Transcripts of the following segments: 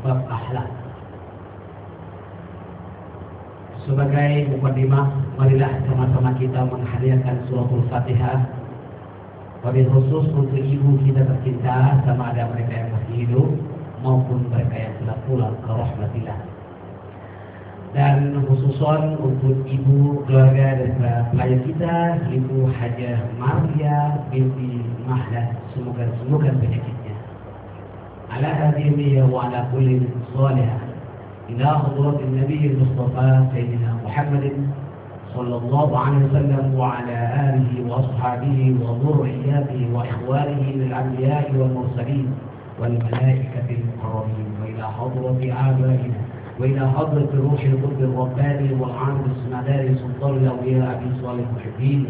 bab akhlak. Sebagai mukadimah, marilah sama-sama kita menghadiahkan suratul Fatihah. Wabil khusus untuk ibu kita tercinta, sama ada mereka yang masih hidup maupun mereka yang telah pulang ke rahmatillah. Dan khususon untuk ibu keluarga dan pelayan kita, Ibu Hajah Maria binti Mahlan, semoga sembuhkan penyakitnya. Ala hadhihi wa ala kulli salihah ila hadratin Nabi Mustafa Sayyidina Muhammadin sallallahu alaihi wasallam wa ala alihi wa ashabihi wa dhurriyyatihi wa ikhwanihi lil anbiya'i wal mursalin wal malaikati al-muqarrabin wa ila hadrati abaina وإلى حضرة روح القدس الرباني والعام السمداني سلطان الأولياء أبي صالح المحبين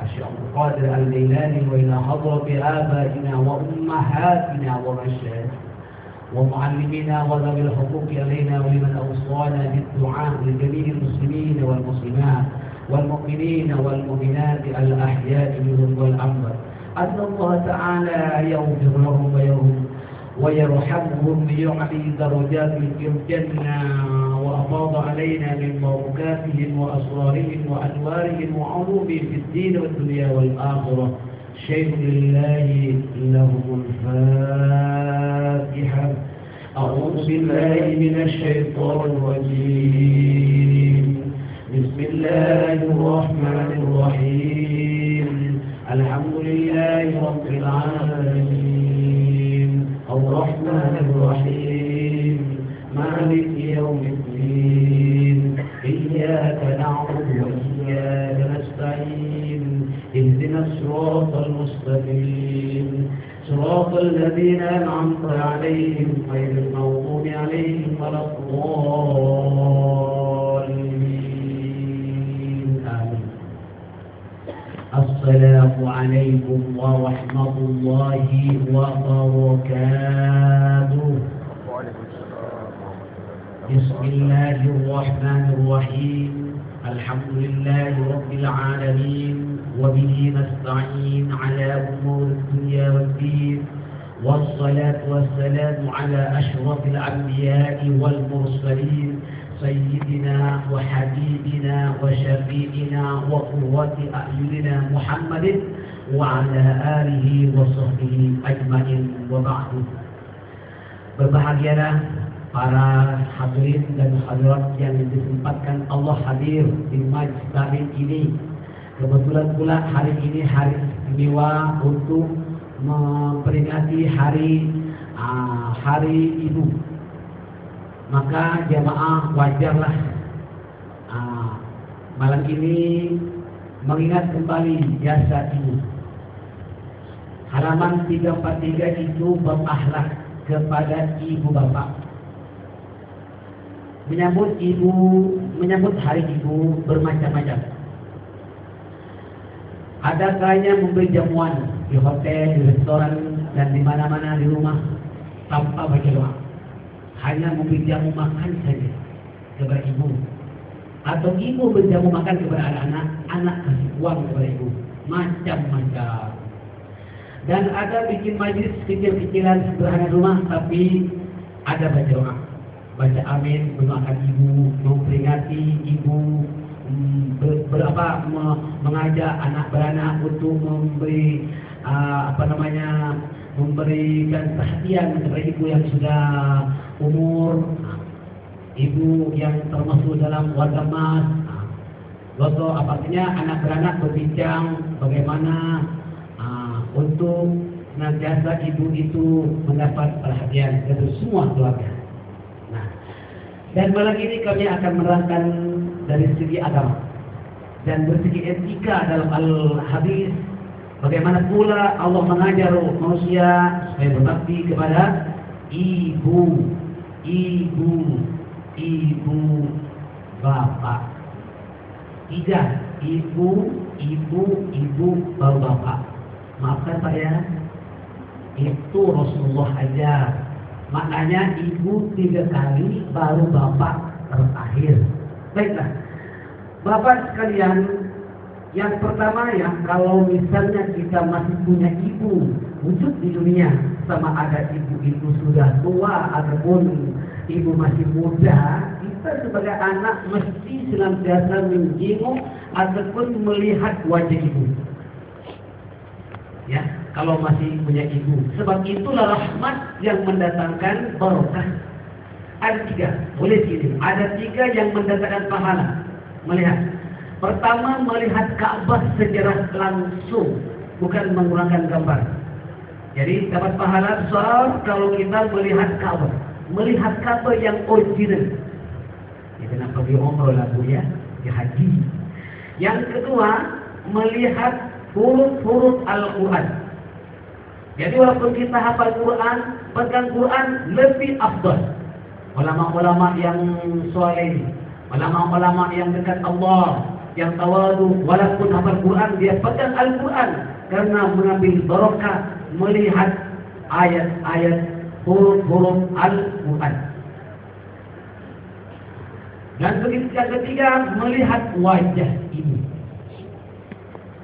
الشيخ القادر الليلاني وإلى حضرة آبائنا وأمهاتنا ومشايخنا ومعلمينا وذوي الحقوق علينا ولمن أوصانا بالدعاء لجميع المسلمين والمسلمات والمؤمنين والمؤمنات الأحياء منهم والأموات أن الله تعالى يغفر لهم ويرحمهم بيعلي درجاتهم في الجنة وأفاض علينا من بركاتهم وأسرارهم وأنوارهم وعلومهم في الدين والدنيا والآخرة. شيء لله لهم الفاتحة. أعوذ بالله من الشيطان الرجيم. بسم الله الرحمن الرحيم. الحمد لله رب العالمين الرحمن الرحيم مالك يوم الدين إياك نعبد وإياك نستعين اهدنا الصراط المستقيم صراط الذين أنعمت عليهم غير المغضوب عليهم ولا الضالين آمين. السلام عليكم ورحمة الله وبركاته. بسم الله الرحمن الرحيم. الحمد لله رب العالمين وبه نستعين على أمور الدنيا والدين والصلاة والسلام على أشرف الأنبياء والمرسلين سيدنا وحبيبنا وشفيعنا وقرة أعيننا محمد وعلى آله وصحبه أجمعين وبعد. Berbahagialah para hadirin dan hadirat yang disempatkan Allah hadir di majlis ini. Kebetulan pula hari ini hari istimewa untuk memperingati hari Ibu. Maka jamaah wajarlah malam ini mengingat kembali jasa ibu. Halaman 343 itu berakhlak kepada ibu bapak. Menyambut hari ibu bermacam-macam. Ada kalanya memberi jamuan di hotel, di restoran, dan di mana-mana di rumah tanpa baca doa. Hanya memberi jamu makan saja kepada ibu. Atau ibu berjamu makan kepada anak-anak, anak kasih uang kepada ibu. Macam-macam. Dan ada bikin majlis kecil-kecilan sederhana rumah, tapi ada baca doa. Baca amin, mendoakan ibu, memperingati ibu, mengajak anak beranak untuk memberi memberikan perhatian kepada ibu yang sudah umur, ibu yang termasuk dalam warga emas. Atau artinya anak beranak berbincang bagaimana untuk senantiasa ibu itu mendapat perhatian dari semua keluarga. Nah, dan malam ini kami akan menerangkan dari segi agama dan dari segi etika dalam al-hadis. Bagaimana pula Allah mengajar manusia supaya berbakti kepada ibu, bapak. Tidak, ibu baru bapak. Maafkan Pak ya, itu Rasulullah ajar. Maknanya ibu 3 kali baru bapak terakhir. Baiklah, bapak sekalian. Yang pertama ya, kalau misalnya kita masih punya ibu wujud di dunia, sama ada ibu itu sudah tua ataupun ibu masih muda, kita sebagai anak mesti senantiasa menjenguk ataupun melihat wajah ibu. Ya, kalau masih punya ibu. Sebab itulah rahmat yang mendatangkan barokah. Ada 3, boleh pilih. Ada 3 yang mendatangkan pahala. Melihat. Pertama, melihat Ka'bah secara langsung, bukan menggunakan gambar. Jadi dapat pahala besar kalau kita melihat Ka'bah. Melihat Ka'bah yang original. Ya, kenapa pergi umrah lah Bu ya? Di haji. Yang kedua, melihat huruf-huruf Al-Quran. Jadi walaupun kita hafal Quran, pegang Quran lebih afdal. Ulama-ulama yang soleh, ulama-ulama yang dekat Allah, yang tawadu, walaupun hafal Quran, dia pegang Al-Quran karena mengambil barokah melihat ayat-ayat huruf-huruf Al-Quran. Dan begitu yang ketiga, melihat wajah ibu.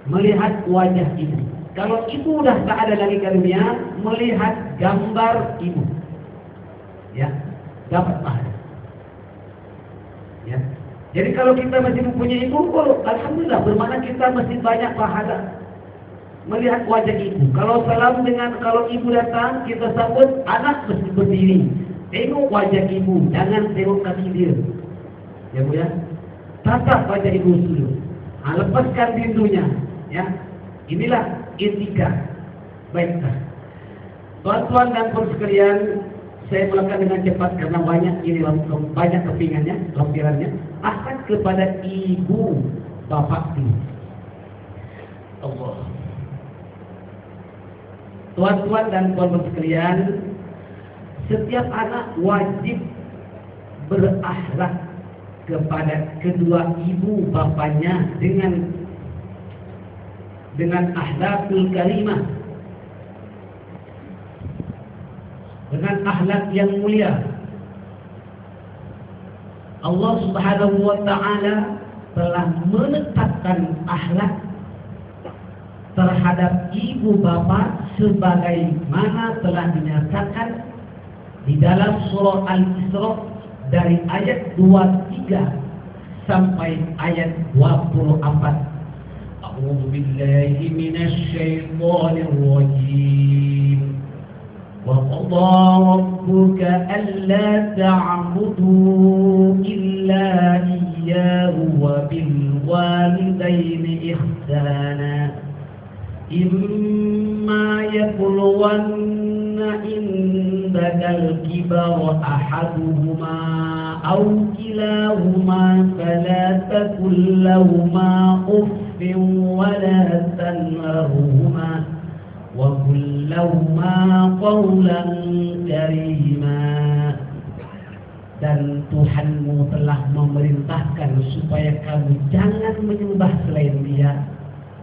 Melihat wajah ibu. Kalau ibu udah tak ada lagi ke dunia, melihat gambar ibu. Ya, dapat pahala. Ya. Jadi kalau kita masih mempunyai ibu, oh, alhamdulillah, bermakna kita masih banyak pahala. Melihat wajah ibu. Kalau salam dengan, kalau ibu datang, kita sambut, anak mesti berdiri. Tengok wajah ibu, jangan tengok kaki dia. Ya Bu ya. Tatap wajah ibu dulu. Lepaskan rindunya. Ya, inilah etika. Baiklah, tuan-tuan dan puan sekalian, saya melakukan dengan cepat karena banyak ini banyak kepingannya, lampirannya. Akad kepada ibu bapak ini. Allah. Tuan-tuan dan puan sekalian, setiap anak wajib berakhlak kepada kedua ibu bapaknya dengan akhlakul karimah, dengan akhlak yang mulia. Allah Subhanahu wa taala telah menetapkan akhlak terhadap ibu bapa sebagaimana telah dinyatakan di dalam surah Al-Isra dari ayat 23 sampai ayat 24. أعوذ بالله من الشيطان الرجيم وقضى ربك ألا تعبدوا إلا إياه وبالوالدين إحسانا إما يبلغن عندك الكبر أحدهما أو كلاهما فلا تقل لهما أف ولا تنهرهما وقل لهما قولا كريما. Dan Tuhanmu telah memerintahkan supaya kamu jangan menyembah selain Dia,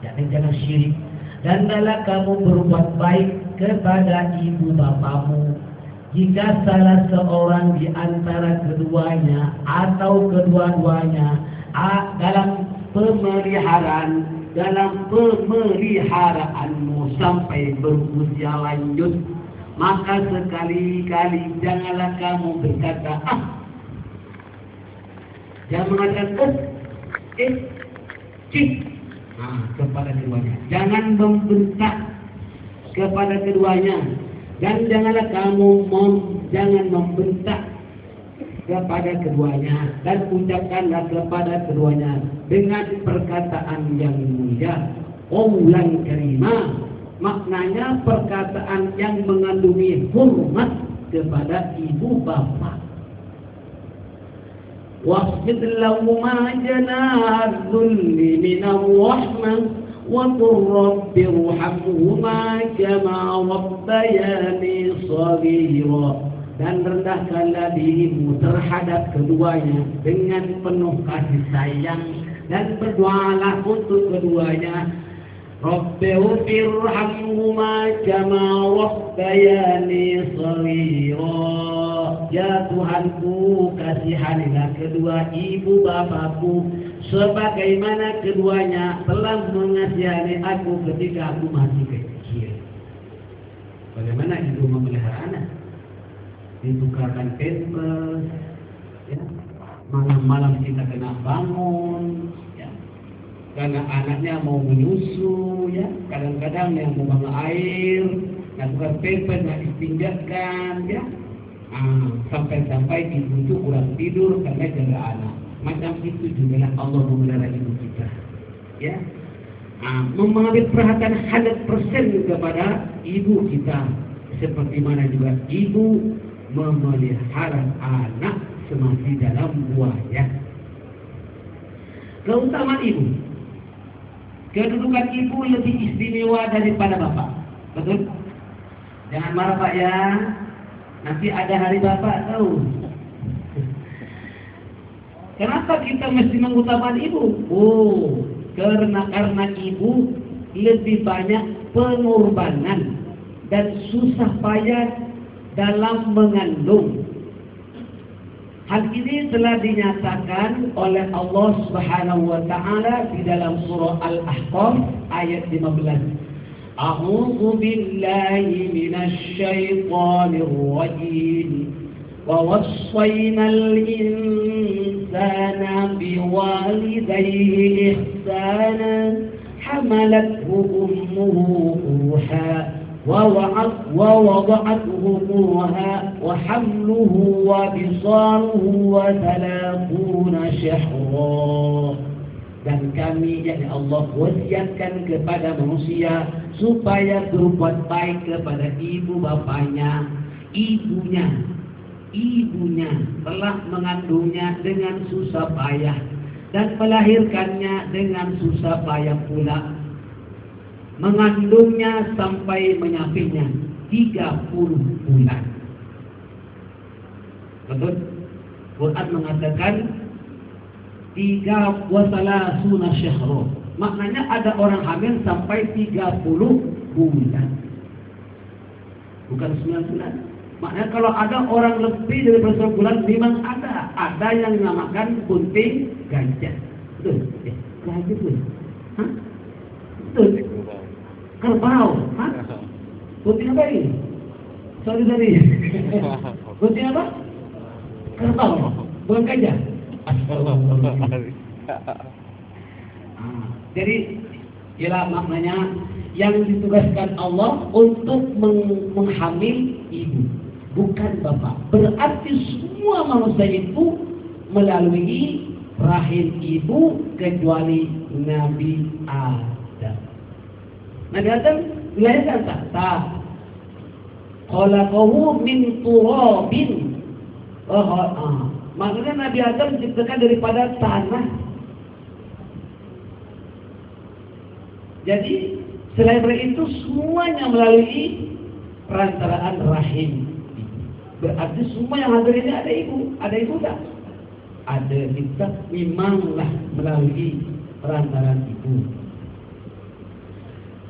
jangan syirik, dan hendaklah kamu berbuat baik kepada ibu bapamu. Jika salah seorang di antara keduanya atau kedua-duanya dalam pemeliharaanmu sampai berusia lanjut, maka sekali-kali janganlah kamu berkata jangan mengatakan kepada keduanya. Jangan membentak kepada keduanya, dan janganlah kamu jangan membentak kepada keduanya, dan ucapkanlah kepada keduanya dengan perkataan yang mulia, qaulan karima, maknanya perkataan yang mengandungi hormat kepada ibu bapa. Waqfid lahuma janaha dhulli minar rahmah wa qur rabbirhamhuma kama rabbayani shaghira. Dan rendahkanlah dirimu terhadap keduanya dengan penuh kasih sayang, dan berdoalah untuk keduanya. Rabbighfirhamhuma kama rabbayani shaghira. Ya Tuhanku, kasihanilah kedua ibu bapaku sebagaimana keduanya telah mengasihani aku ketika aku masih kecil. Bagaimana ibu memelihara anak? Ditukarkan pampers, ya. Malam-malam kita kena bangun, ya. Karena anaknya mau menyusu, ya. Kadang-kadang yang mau buang air, nak tukar pampers, nak istinjakan, ya. Sampai-sampai ibu itu kurang tidur karena jaga anak. Macam itu juga Allah memelihara ibu kita, ya. Mengambil perhatian 100% kepada ibu kita, seperti mana juga ibu memelihara anak semasa dalam buaya. Keutamaan ibu, kedudukan ibu lebih istimewa daripada bapak, betul? Jangan marah Pak ya, nanti ada hari bapak tahu. Kenapa kita mesti mengutamakan ibu? Karena ibu lebih banyak pengorbanan dan susah payah dalam mengandung. Hal ini telah dinyatakan oleh Allah Subhanahu wa taala di dalam surah Al-Ahqaf ayat 15. A'udzu billahi minasy syaithanir rajim. ووصينا الإنسان بوالديه إحسانا حملته أمه كرها ووضعته كرها وحمله وفصاله 30 شهرا. Dan kami, yakni Allah, wasiatkan kepada manusia supaya berbuat baik kepada ibu bapaknya. Ibunya telah mengandungnya dengan susah payah dan melahirkannya dengan susah payah pula. Mengandungnya sampai menyapihnya 30 bulan. Betul? Quran mengatakan 30 syahra. Maknanya ada orang hamil sampai 30 bulan. Bukan 9 bulan. Maknanya kalau ada orang lebih dari 10 bulan memang ada yang dinamakan bunting gajah. Betul? Gajah betul? Hah? Betul? Kerbau? Hah? Bunting apa ini? Sorry. Bunting apa? Kerbau? Bukan gajah? Jadi ialah maknanya yang ditugaskan Allah untuk menghamil ibu, bukan bapak. Berarti semua manusia itu melalui rahim ibu kecuali Nabi Adam. Nabi Adam dilahirkan tak? Khalaqahu min turabin. Maksudnya Nabi Adam diciptakan daripada tanah. Jadi selain itu semuanya melalui perantaraan rahim. Berarti semua yang hadir ini ada ibu tak? Ada, kita memanglah melalui perantaraan ibu.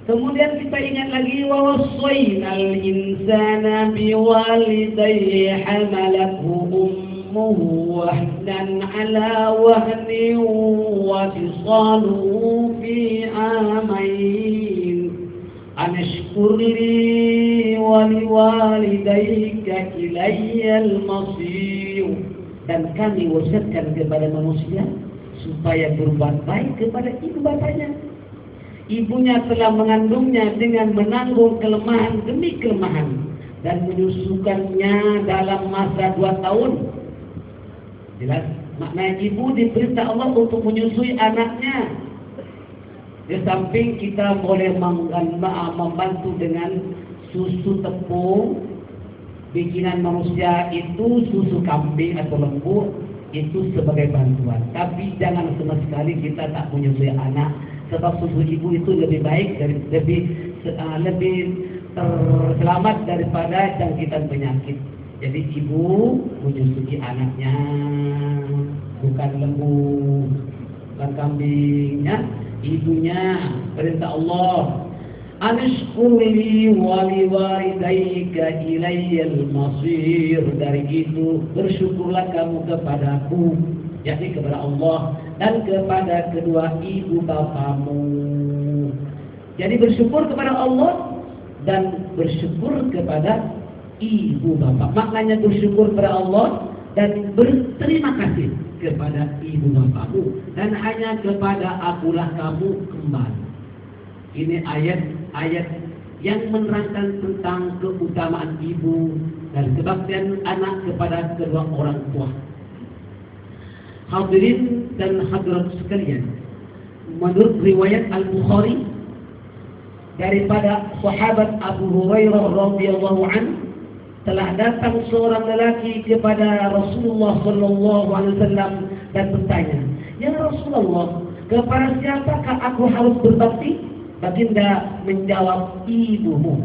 Kemudian kita ingat lagi wa wassaynal insana biwalidayhi hamalathu ummuhu wahnan ala wahnin wa fisaluhu fi amain anashkur li wa liwalidayka ilayyal masir. Dan kami wasiatkan kepada manusia supaya berbuat baik kepada ibu bapaknya. Ibunya telah mengandungnya dengan menanggung kelemahan demi kelemahan dan menyusukannya dalam masa 2 tahun. Jelas, maknanya ibu diperintah Allah untuk menyusui anaknya. Di samping kita boleh membantu dengan susu tepung bikinan manusia, itu susu kambing atau lembu, itu sebagai bantuan. Tapi jangan sama sekali kita tak menyusui anak, sebab susu ibu itu lebih baik, lebih terselamat daripada jangkitan penyakit. Jadi ibu menyusui anaknya, bukan lembu, bukan kambingnya. Ibunya, perintah Allah, anishkurli wa liwalidayka ilayyal masir. Dari itu bersyukurlah kamu kepadaku, yakni kepada Allah dan kepada kedua ibu bapamu. Jadi bersyukur kepada Allah dan bersyukur kepada ibu bapak. Maknanya bersyukur kepada Allah dan berterima kasih kepada ibu bapakmu, dan hanya kepada akulah kamu kembali. Ini ayat-ayat yang menerangkan tentang keutamaan ibu dan kebaktian anak kepada kedua orang tua. Hadirin dan hadirat sekalian, menurut riwayat Al-Bukhari daripada sahabat Abu Hurairah radhiyallahu anhu, telah datang seorang lelaki kepada Rasulullah sallallahu alaihi wasallam dan bertanya, "Ya Rasulullah, kepada siapakah aku harus berbakti?" Baginda menjawab, "Ibumu."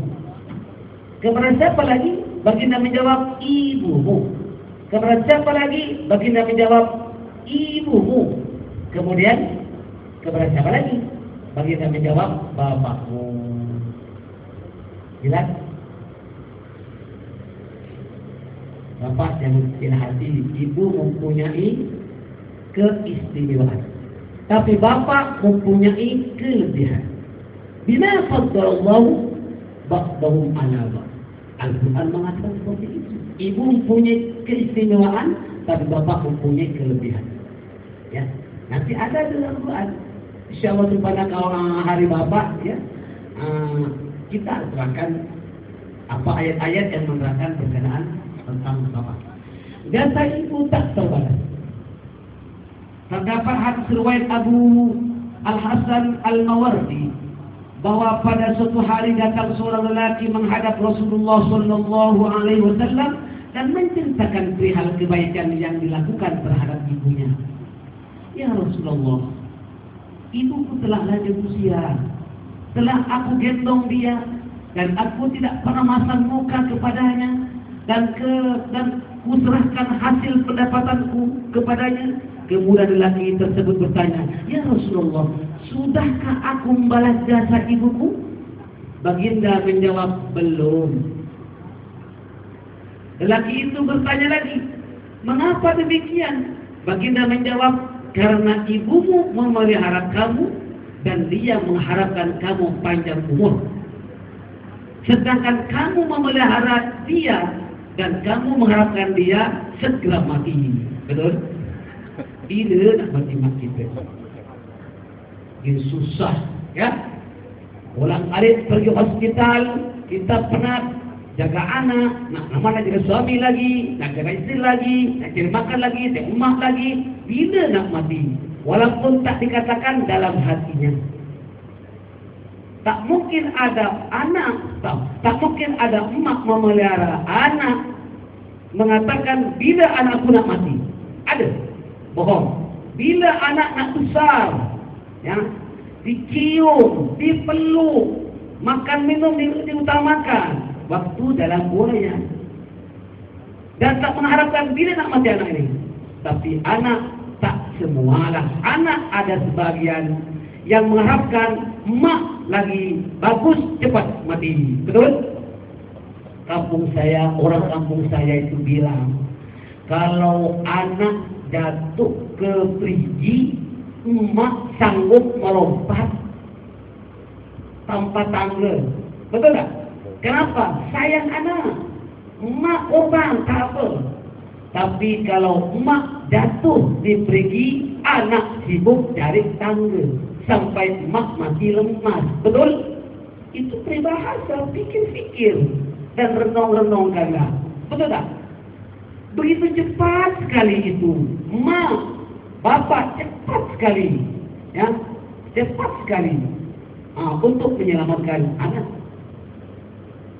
"Kepada siapa lagi?" Baginda menjawab, "Ibumu." "Kepada siapa lagi?" Baginda menjawab, "Ibumu." Kemudian, "Kepada siapa lagi?" Baginda menjawab, "Bapakmu." Jelas? Bapak yang kecil hati, ibu mempunyai keistimewaan, tapi bapak mempunyai kelebihan. Bima faddalallahu ba'dahum ala ba'd. Al-Quran mengatakan seperti itu. Ibu mempunyai keistimewaan, tapi bapak mempunyai kelebihan. Ya, nanti ada dalam Quran. Insyaallah pada hari bapak, ya, kita terangkan apa ayat-ayat yang menerangkan berkenaan tentang bapak. Jasa ibu tak terbalas. Terdapat hadis riwayat Abu Al-Hasan Al-Mawardi bahwa pada suatu hari datang seorang lelaki menghadap Rasulullah sallallahu alaihi wasallam dan menceritakan perihal kebaikan yang dilakukan terhadap ibunya. "Ya Rasulullah, ibuku telah lanjut usia. Telah aku gendong dia dan aku tidak pernah masang muka kepadanya, dan kuserahkan hasil pendapatanku kepadanya." Kemudian lelaki tersebut bertanya, "Ya Rasulullah, sudahkah aku membalas jasa ibuku?" Baginda menjawab, "Belum." Lelaki itu bertanya lagi, "Mengapa demikian?" Baginda menjawab, "Karena ibumu memelihara kamu dan dia mengharapkan kamu panjang umur. Sedangkan kamu memelihara dia dan kamu mengharapkan dia segera mati." Betul? Bila nak mati kita? Ini susah, ya. Orang adik pergi hospital, kita penat jaga anak, nak jaga suami lagi, nak jaga istri lagi, nak cari makan lagi, nak rumah lagi. Bila nak mati? Walaupun tak dikatakan dalam hatinya. Tak mungkin ada anak, tak mungkin ada emak memelihara anak mengatakan bila anakku nak mati. Ada? Bohong. Bila anak nak besar, ya, dicium, dipeluk, makan minum diutamakan waktu dalam buaya, dan tak mengharapkan bila nak mati anak ini. Tapi anak tak semualah. Anak ada sebagian yang mengharapkan emak lagi bagus cepat mati. Betul? Orang kampung saya itu bilang, kalau anak jatuh ke perigi, emak sanggup melompat tanpa tangga. Betul tak? Kenapa? Sayang anak. Emak korban, tak apa. Tapi kalau emak jatuh di perigi, anak sibuk cari tangga sampai emak mati lemas. Betul? Itu peribahasa, pikir-pikir dan renung-renungkanlah. Betul tak? Begitu cepat sekali itu. Mak, bapak cepat sekali, ya, cepat sekali untuk menyelamatkan anak.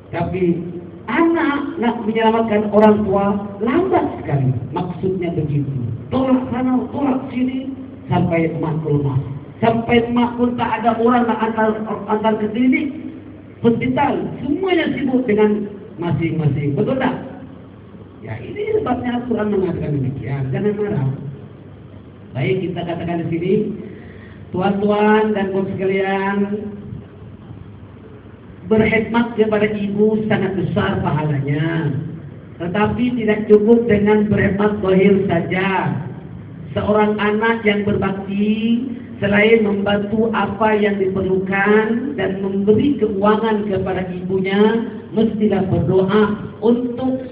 Tapi anak nak menyelamatkan orang tua lambat sekali. Maksudnya begitu. Tolak sana, tolak sini sampai emak lemas. Sampai emak pun tak ada orang nak antar ke klinik, hospital. Semuanya sibuk dengan masing-masing. Betul tak? Ya, ini sebabnya Al-Quran mengatakan demikian. Jangan marah. Baik, kita katakan di sini, tuan-tuan dan kaum sekalian, berkhidmat kepada ibu sangat besar pahalanya. Tetapi tidak cukup dengan berkhidmat zahir saja. Seorang anak yang berbakti selain membantu apa yang diperlukan dan memberi keuangan kepada ibunya, mestilah berdoa untuk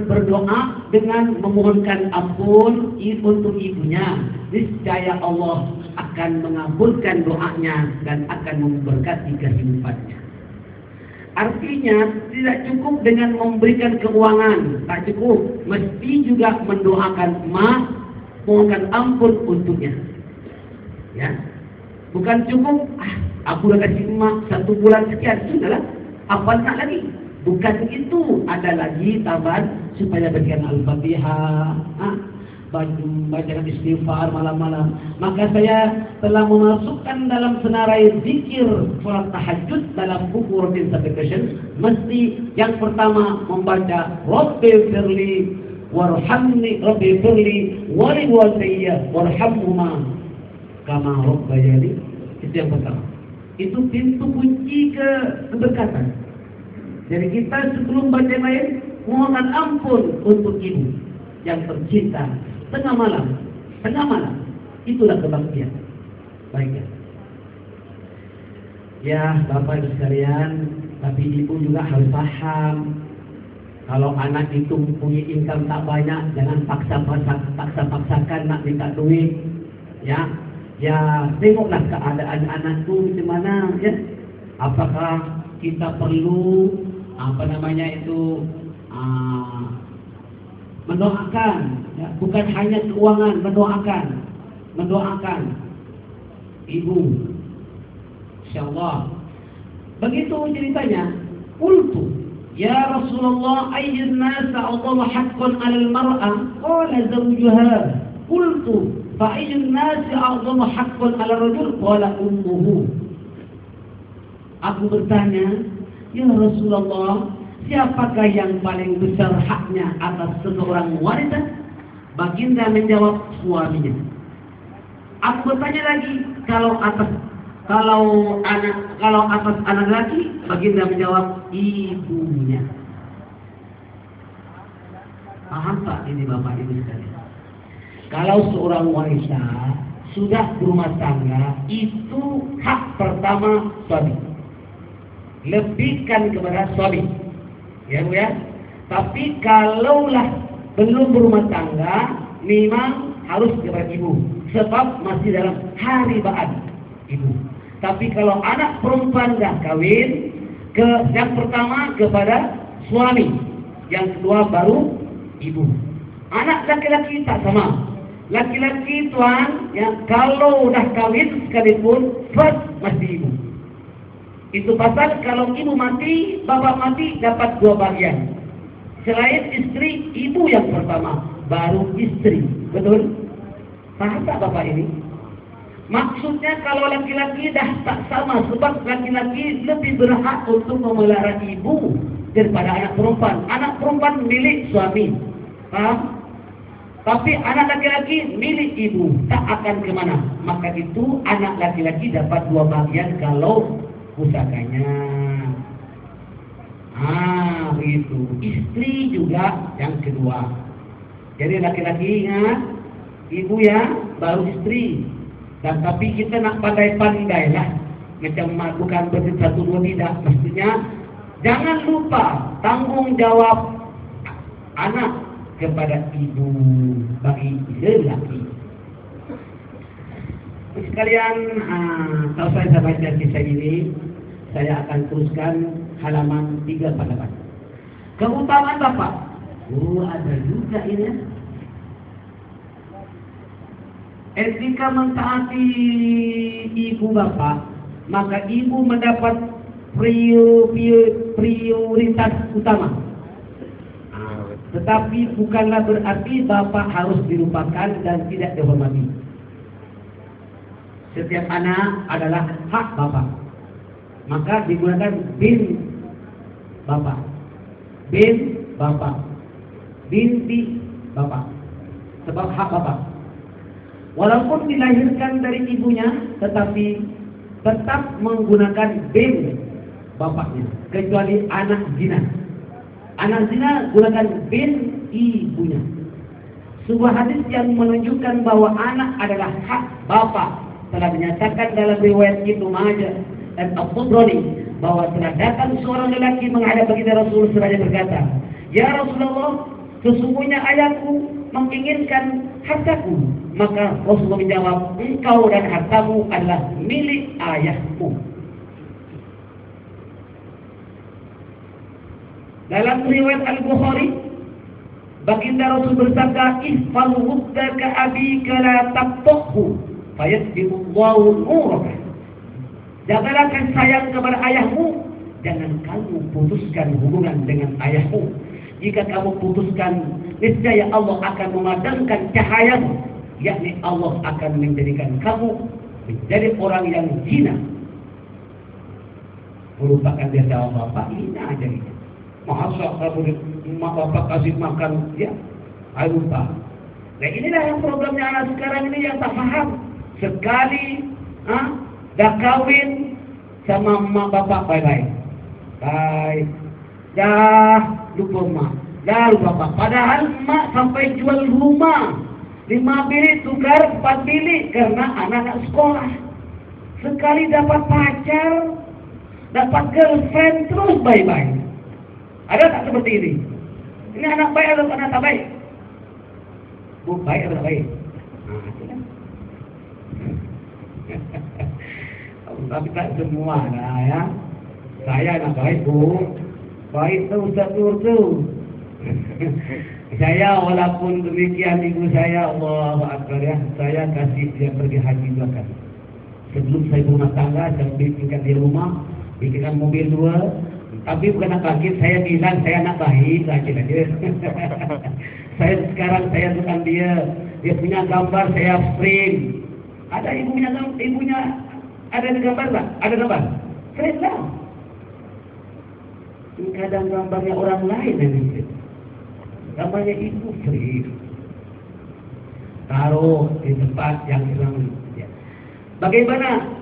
berdoa dengan memohonkan ampun untuk ibunya. Niscaya Allah akan mengabulkan doanya dan akan memberkati kehidupannya. Artinya tidak cukup dengan memberikan keuangan, tak cukup, mesti juga mendoakan emak, mohonkan ampun untuknya. Ya, bukan cukup aku udah kasih emak 1 bulan sekian, sudahlah, apa nak lagi? Bukan itu, ada lagi tambahan supaya bacakan Al-Fatihah, bacaan istighfar malam-malam. Maka saya telah memasukkan dalam senarai zikir sholat tahajud dalam buku Routine Supplication. Mesti yang pertama membaca Rabbi firli warhamni, Rabbi firli wali walidayya warhamhuma kama rabbayani. Itu yang pertama. Itu pintu kunci keberkatan. Jadi kita sebelum baca lain mohonkan ampun untuk ibu yang tercinta. Tengah malam, itulah kebaktian. Baik ya, Bapak Ibu sekalian, tapi ibu juga harus paham. Kalau anak itu punya income tak banyak, jangan paksakan nak minta duit. Ya, tengoklah keadaan anak itu di mana. Ya, apakah kita perlu mendoakan, ya, bukan hanya keuangan, mendoakan ibu. Insyaallah. Begitu ceritanya. Qultu ya Rasulullah ayyun nas a'dhamu haqqan 'alal mar'ah? Qala zawjuha. Qultu fa ayyun nas a'dhamu haqqan 'alal rajul? Qala ummuhu. Aku bertanya, ya Rasulullah, siapakah yang paling besar haknya atas seseorang wanita? Baginda menjawab, suaminya. Aku bertanya lagi, kalau atas anak laki, baginda menjawab, ibunya. Paham tak ini Bapak Ibu sekalian? Kalau seorang wanita sudah berumah tangga, itu hak pertama suami. Lebihkan kepada suami. Ya Bu ya. Tapi kalaulah belum berumah tangga, memang harus kepada ibu, sebab masih dalam hari ba'ad ibu. Tapi kalau anak perempuan dah kawin, yang pertama kepada suami, yang kedua baru ibu. Anak laki-laki tak sama. Laki-laki tuan, ya, kalau dah kawin sekalipun, first mesti ibu. Itu pasal kalau ibu mati, bapak mati, dapat 2 bagian. Selain istri, ibu yang pertama, baru istri. Betul? Paham tak Bapak ini? Maksudnya kalau laki-laki dah tak sama, sebab laki-laki lebih berhak untuk memelihara ibu daripada anak perempuan. Anak perempuan milik suami. Paham? Tapi anak laki-laki milik ibu, tak akan kemana. Maka itu anak laki-laki dapat 2 bagian kalau pusakanya. Begitu. Istri juga yang kedua. Jadi laki-laki ingat, ibu ya, baru istri. Dan tapi kita nak pandai-pandai lah. Macam bukan berarti 1, 2 tidak. Mestinya jangan lupa tanggung jawab anak kepada ibu bagi lelaki. Sekalian, kalau saya baca kisah ini, saya akan teruskan halaman 38. Keutamaan Bapak. Ada juga ini. Etika mentaati ibu bapak, maka ibu mendapat prioritas utama. Tetapi bukanlah berarti bapak harus dilupakan dan tidak dihormati. Setiap anak adalah hak bapak. Maka digunakan bin bapak, bin bapak, binti bapak, sebab hak bapak. Walaupun dilahirkan dari ibunya, tetapi tetap menggunakan bin bapaknya, kecuali anak zina. Anak zina gunakan bin ibunya. Sebuah hadis yang menunjukkan bahwa anak adalah hak bapak telah menyatakan dalam riwayat Ibnu Majah dan At-Tabrani bahwa telah datang seorang lelaki menghadap baginda Rasul seraya berkata, "Ya Rasulullah, sesungguhnya ayahku menginginkan hartaku." Maka Rasulullah menjawab, "Engkau dan hartamu adalah milik ayahmu." Dalam riwayat Al-Bukhari, baginda Rasul bersabda, "Ihfal wuddaka abika la taqtahu, fayatbihullahu nuraka." Jagalah kasih sayang kepada ayahmu, jangan kamu putuskan hubungan dengan ayahmu. Jika kamu putuskan, niscaya Allah akan memadamkan cahayamu, yakni Allah akan menjadikan kamu menjadi orang yang zina. Merupakan dia sama bapak, hina jadinya. Masa kamu mak bapak kasih makan, ya, ayo lupa. Nah inilah yang problemnya anak sekarang ini yang tak paham. Sekali, dah kawin sama mak bapak bye-bye. Bye. Dah lupa mak. Dah lupa bapak. Padahal mak sampai jual rumah. 5 bilik tukar 4 bilik karena anak-anak sekolah. Sekali dapat pacar, dapat girlfriend, terus bye-bye. Ada tak seperti ini? Ini anak baik atau anak tak baik? Bu, baik atau tak baik? Tapi tak semua lah ya. Saya anak baik, Bu. Baik tu Ustaz Nur tu. Saya walaupun demikian ibu saya, Allahu Akbar ya, saya kasih dia pergi haji 2 kali. Sebelum saya berumah tangga, saya bikinkan dia rumah, bikinkan mobil 2. Tapi bukan nak kaget, saya bilang saya anak baik lagi aja. Saya sekarang saya bukan dia punya gambar saya frame. Ada ibunya ada gambar tak? Ada gambar? Frame lah. Kadang gambarnya orang lain yang frame. Gambarnya ibu frame. Taruh di tempat yang hilang. Ya. Bagaimana?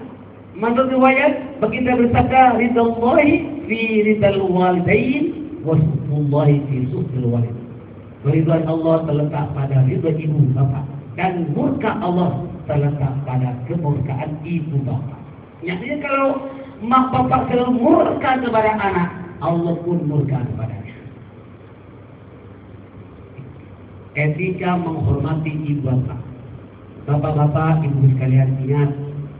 Menurut riwayat, baginda bersabda, "Ridallahi fi ridal walidain wa suhtullahi fi suhtul walid." Ridwan Allah terletak pada ridha ibu bapa dan murka Allah terletak pada kemurkaan ibu bapa. Nyatanya kalau mak bapak selalu murka kepada anak, Allah pun murka kepadanya. Etika menghormati ibu bapa. Bapak-bapak, ibu sekalian ingat,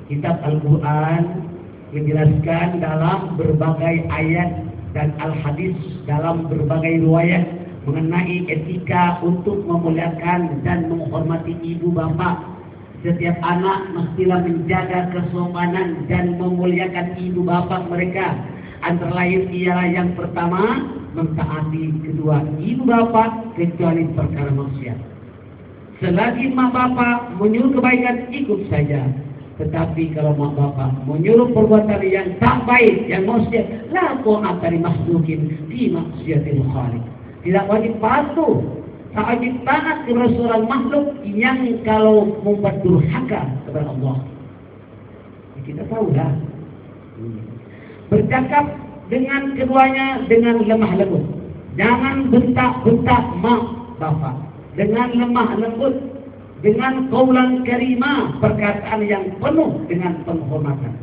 kitab Al-Quran menjelaskan dalam berbagai ayat dan al-hadis dalam berbagai riwayat mengenai etika untuk memuliakan dan menghormati ibu bapa. Setiap anak mestilah menjaga kesopanan dan memuliakan ibu bapa mereka. Antara lain ialah yang pertama, mentaati kedua ibu bapa kecuali perkara maksiat. Selagi mak bapak menyuruh kebaikan, ikut saja. Tetapi kalau mak bapak menyuruh perbuatan yang tak baik, yang maksiat, la ta'ata li makhluqin fi maksiatil khaliq. Tidak wajib patuh, tak wajib taat kepada seorang makhluk yang kalau membuat durhaka kepada Allah. Kita tahulah. Bercakap dengan keduanya dengan lemah lembut. Jangan bentak-bentak mak bapak. Dengan lemah lembut, dengan qaulan karimah, perkataan yang penuh dengan penghormatan.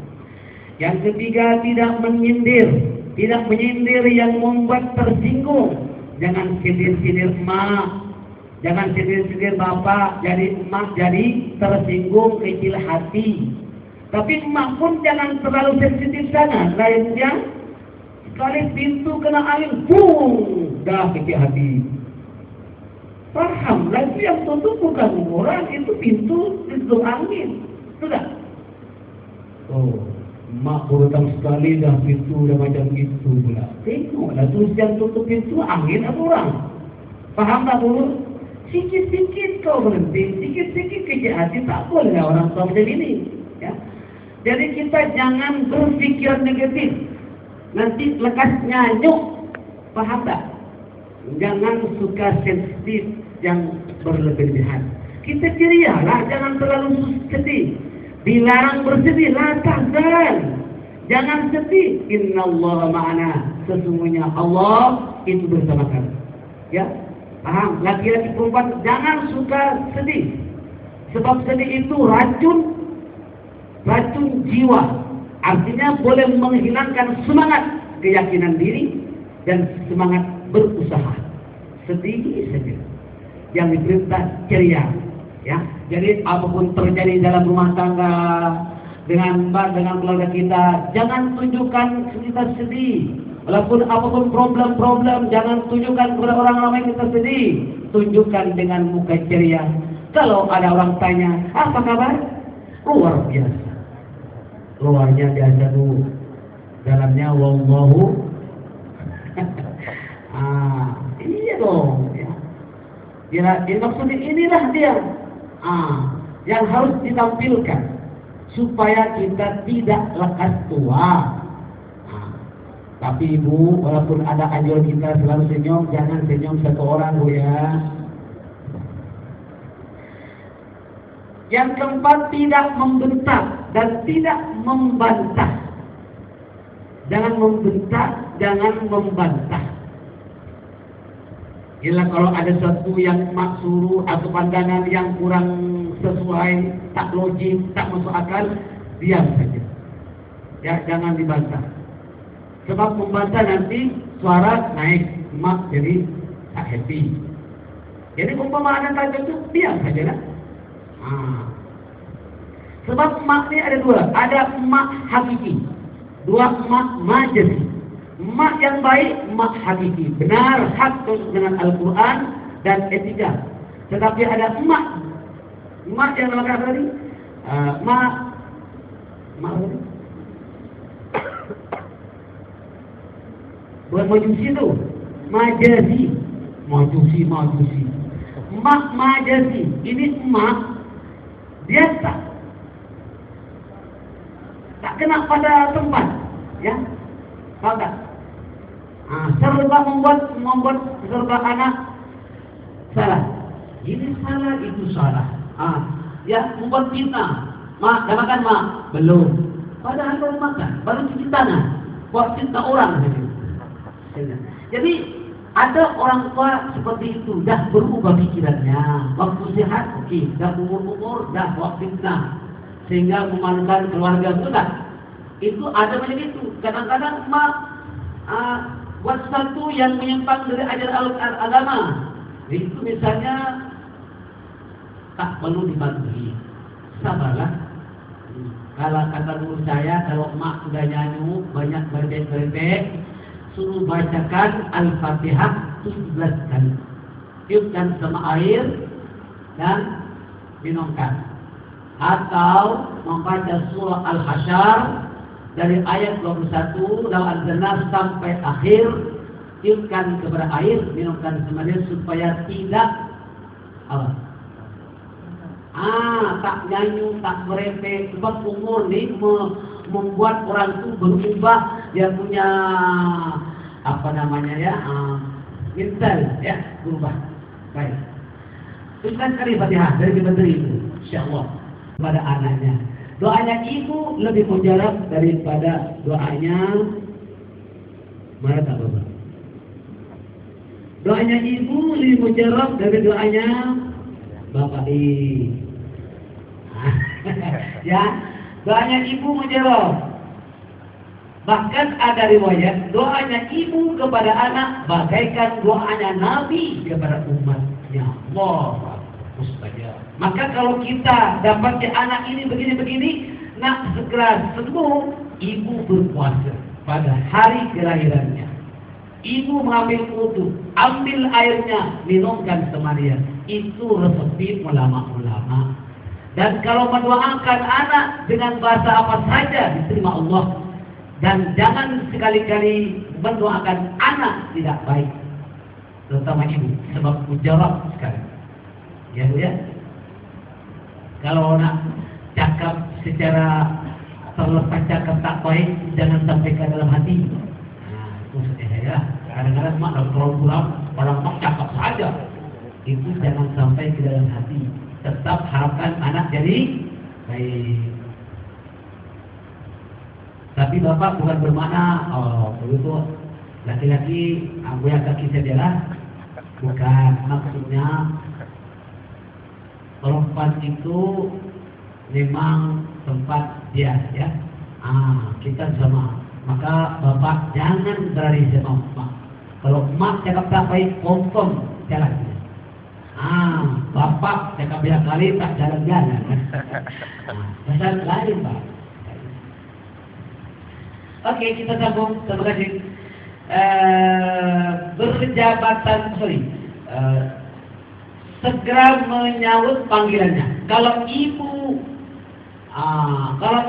Yang ketiga, tidak menyindir yang membuat tersinggung. Jangan sindir-sindir emak, jangan sindir-sindir bapak, jadi emak jadi tersinggung, kecil hati. Tapi emak pun jangan terlalu sensitif sana. Lainnya, sekali pintu kena angin, boom, dah kecil hati. Paham, lagi yang tutup bukan orang, itu pintu angin. Sudah. Oh. Mak datang sekali dah pintu dah macam itu pula. Tengoklah terus yang tutup pintu angin atau orang. Faham tak dulu? Sikit-sikit kau berhenti, sikit-sikit kecil hati, tak boleh orang tua macam ini. Ya. Jadi kita jangan berpikir negatif. Nanti lekas nyanyuk. Faham tak? Jangan suka sensitif yang berlebihan. Kita cerialah, jangan terlalu sedih. Dilarang bersedih, la tahzan. Jangan sedih. Innallaha ma'ana. Sesungguhnya Allah itu bersama kami. Ya, paham? Laki-laki perempuan jangan suka sedih. Sebab sedih itu racun. racun jiwa. Artinya boleh menghilangkan semangat keyakinan diri dan semangat berusaha. Sedikit saja yang diperintah ceria, ya. Jadi apapun terjadi dalam rumah tangga dengan keluarga kita, jangan tunjukkan kita sedih. Walaupun apapun problem, jangan tunjukkan kepada orang ramai kita sedih. Tunjukkan dengan muka ceria. Kalau ada orang tanya, apa kabar? Luar biasa. Luarnya biasa dulu, dalamnya wallahu. Iya dong. Ya, maksudnya inilah dia. Yang harus ditampilkan supaya kita tidak lekas tua. Tapi ibu, walaupun ada anjuran kita selalu senyum, jangan senyum satu orang bu ya. Yang keempat, tidak membentak dan tidak membantah. Jangan membentak, jangan membantah. Ialah kalau ada sesuatu yang mak suruh atau pandangan yang kurang sesuai, tak logik, tak masuk akal, diam saja. Ya, jangan dibantah. Sebab membantah nanti suara naik, mak jadi tak happy. Jadi umpama ada tak cocok, diam saja lah. Sebab mak ni ada dua, ada mak hakiki, dua mak majazi. Mak yang baik, mak hakiki, benar, hak dengan Al-Quran dan etika. Tetapi ada mak yang dalam kata tadi, mak tadi, bukan majusi tu, majazi. Mak majazi, ini mak dia tak kena pada tempat, ya, tahu tak? Serba membuat serba anak salah. Ini salah, itu salah. Ya, membuat fitnah. Mak, dah makan mak? Belum. Padahal baru makan, baru cuci tangan. Buat fitnah orang. Jadi ada orang tua seperti itu, dah berubah pikirannya. Waktu sehat, okey. Dah umur, dah buat fitnah. Sehingga memalukan keluarga, betul tak? Itu ada macam itu. Kadang-kadang mak buat sesuatu yang menyimpang dari ajaran agama. Itu misalnya tak perlu dibantu. Sabarlah. Kalau kata guru saya, kalau mak sudah nyanyi banyak berbek-berbek, suruh bacakan Al-Fatihah 17 kali. Tiupkan sama air dan minumkan. Atau membaca surah Al-Hasyr dari ayat 21 dalam Al-Jannah sampai akhir, tiupkan kepada air, minumkan semuanya supaya tidak tak nyanyi, tak merepek. Sebab umur ni membuat orang itu berubah, dia punya mental ya, berubah. Baik. Teruskan kali Fatihah dari menteri itu, insyaallah kepada anaknya. Doanya ibu lebih mujarab daripada doanya mana tak bapak? Doanya ibu lebih mujarab dari doanya bapak ya, doanya ibu mujarab. Bahkan ada riwayat doanya ibu kepada anak bagaikan doanya Nabi kepada umatnya. Allah mustajab. Maka kalau kita dapat anak ini begini-begini, nak segera sembuh, ibu berpuasa pada hari kelahirannya. Ibu mengambil wudu, ambil airnya, minumkan semarian. Itu resep ulama-ulama. Dan kalau mendoakan anak dengan bahasa apa saja diterima Allah. Dan jangan sekali-kali mendoakan anak tidak baik, terutama ibu, sebab mujarab sekali. Ya Bu ya. Kalau nak cakap secara terlepas cakap tak baik, jangan sampaikan dalam hati. Maksudnya saya, kadang-kadang mak nak pulang, orang mak cakap saja. Itu jangan sampai ke dalam hati. Tetap harapkan anak jadi baik. Tapi bapak bukan bermakna begitu laki-laki goyang kaki sajalah. Bukan, maksudnya perempuan itu memang tempat dia, ya. Kita sama. Maka bapak jangan berlari sama mak. Kalau mak cakap tak baik, confirm jalan. Bapak cakap biar kali tak jalan-jalan. Pasal lain, Pak. Oke, kita sambung. Terima kasih. Segera menyahut panggilannya. Kalau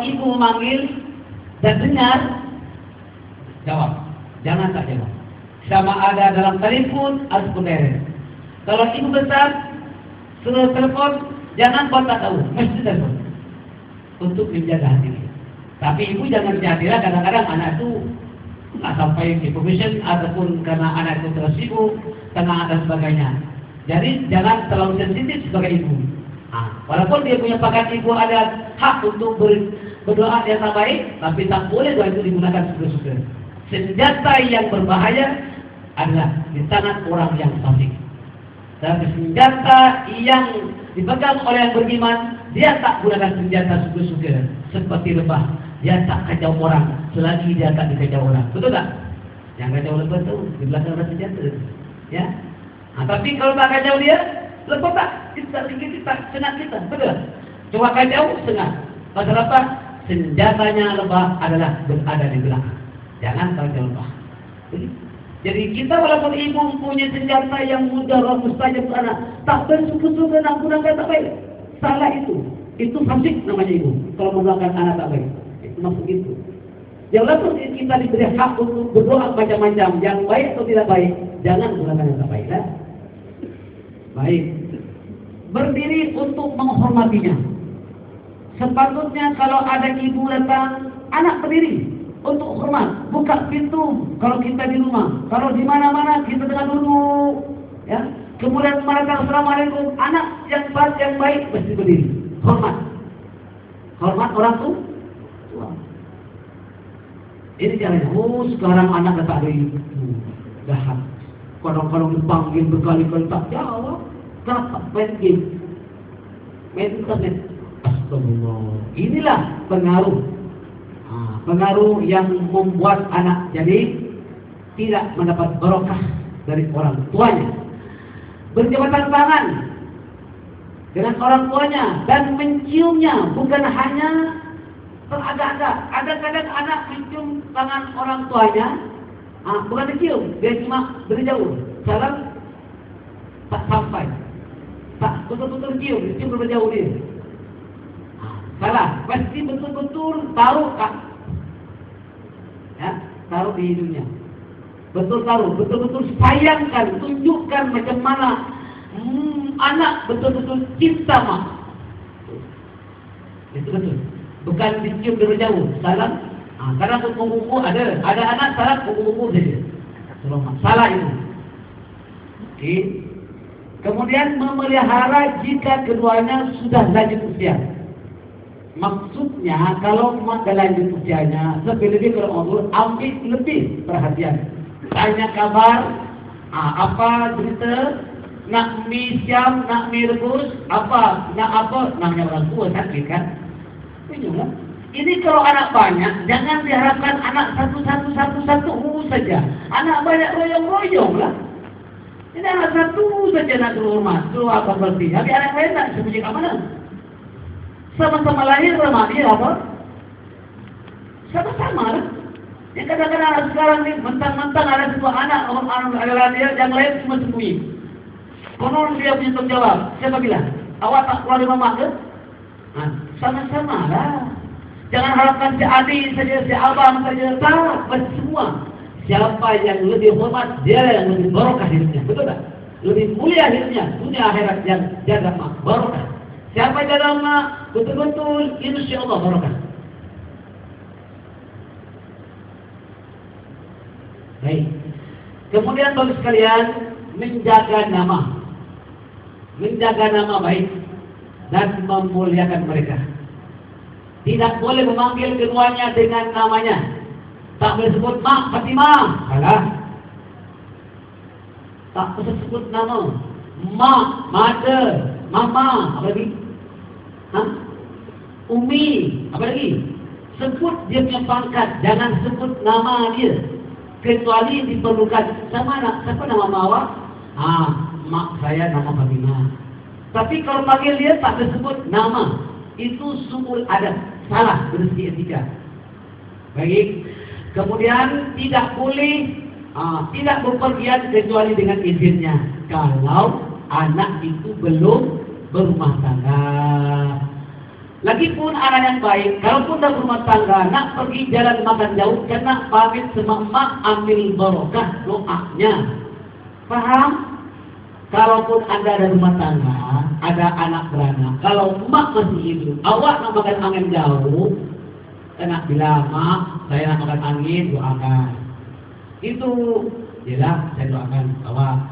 ibu memanggil dan dengar, jawab. Jangan tak jawab. Sama ada dalam telepon ataupun direct. Kalau ibu besar suruh telepon, jangan kau tak tahu, mesti telepon untuk menjaga hati. Tapi ibu jangan jadilah kadang-kadang anak itu tak sampai information ataupun karena anak itu terus sibuk, tenang dan sebagainya. Jadi jangan terlalu sensitif sebagai ibu. Walaupun dia punya pakat ibu ada hak untuk berdoa yang tak baik, tapi tak boleh doa itu digunakan suka-suka. Senjata yang berbahaya adalah di tangan orang yang fasik. Tapi senjata yang dipegang oleh yang beriman, dia tak gunakan senjata suka-suka seperti lebah. Dia tak kacau orang selagi dia tak dikacau orang. Betul tak? Yang kacau lebah tu di belakang ada senjata. Ya. Tapi kalau tak kacau dia, lebah tak kita senang kita. Betul tak? Coba kacau senang. Pasal apa? Senjatanya lebah adalah berada di belakang. Jangan kacau lebah. Jadi kita walaupun ibu punya senjata yang mudah mustajab ke anak, tak bersuka-suka nak gunakan tak baik. Salah itu. Itu fasik namanya ibu. Kalau menggunakan anak tak baik. Itu maksud itu. Yang walaupun kita diberi hak untuk berdoa macam-macam, yang baik atau tidak baik, jangan gunakan yang tak baik. Ya? Baik. Berdiri untuk menghormatinya. Sepatutnya kalau ada ibu datang, anak berdiri. Untuk hormat, buka pintu kalau kita di rumah, kalau di mana-mana kita dengar dulu, ya. Kemudian mereka assalamualaikum, anak yang baik mesti berdiri, hormat orang tua. Ini caranya. Sekarang anak tak ada ibu, jahat. Kadang-kadang dipanggil berkali-kali tak jawab, tak main game, main internet. Astagfirullah. Inilah pengaruh yang membuat anak jadi tidak mendapat barokah dari orang tuanya. Berjabatan tangan dengan orang tuanya dan menciumnya, bukan hanya teragak-agak. Ada kadang anak mencium tangan orang tuanya, bukan dicium, dia cuma dari jauh. Salam tak sampai, tak betul-betul cium dari jauh dia. Salah, pasti betul-betul taruh taruh di hidungnya. Betul-betul sayangkan, tunjukkan macam mana anak betul-betul cinta mak. Itu betul. Bukan dicium dari jauh. Salam. Karena kuku-kuku ada anak salam kuku-kuku saja. Salah itu. Okey. Kemudian memelihara jika keduanya sudah lanjut usia. Maksudnya kalau mak lanjut usianya, lebih kalau umur, ambil lebih perhatian. Tanya kabar, apa cerita, nak mie siam, nak mie rebus, nak apa, namanya orang tua sakit kan? Bingung. Ini kalau anak banyak, jangan diharapkan anak satu saja. Anak banyak royong-royong lah. Ini anak satu saja nak hormat, tu apa berarti? Tapi anak lain nak sembunyi ke mana? Sama-sama lahir sama dia apa? Sama-sama lah. Yang kadang-kadang anak sekarang ni mentang-mentang ada sebuah anak orang adalah dia, yang lain cuma sembunyi. Konon dia punya tanggung jawab. Siapa bilang? Awak tak keluar dari mama ke? Sama-sama lah. Jangan harapkan si adik saja, si abang saja. Tak, semua. Siapa yang lebih hormat, dia yang lebih barokah hidupnya. Betul tak? Lebih mulia hidupnya. Dunia akhirat yang jaga mak. Barokah. Siapa jaga mak, betul-betul insya Allah barokah. Baik. Kemudian bagi sekalian, menjaga nama baik dan memuliakan mereka. Tidak boleh memanggil keduanya dengan namanya. Tak boleh sebut Mak Fatimah. Salah. Tak boleh sebut nama. Mak, Mother, Mama. Apa lagi? Umi, apa lagi? Sebut dia punya pangkat, jangan sebut nama dia. Kecuali diperlukan. Siapa nama awak? Mak saya nama Fatimah. Tapi kalau panggil dia tak disebut nama. Itu suul adab. Salah dari segi etika. Baik. Kemudian tidak boleh tidak berpergian kecuali dengan izinnya. Kalau anak itu belum berumah tangga. Lagipun anak yang baik, kalaupun dah berumah tangga, nak pergi jalan makan jauh, kena pamit sama mak, ambil barokah doanya. Faham? Kalaupun anda ada rumah tangga, ada anak beranak, kalau mak masih hidup, awak nak makan angin jauh, kena bilang, mak, saya nak makan angin, doakan. Itu, jelas, saya doakan awak.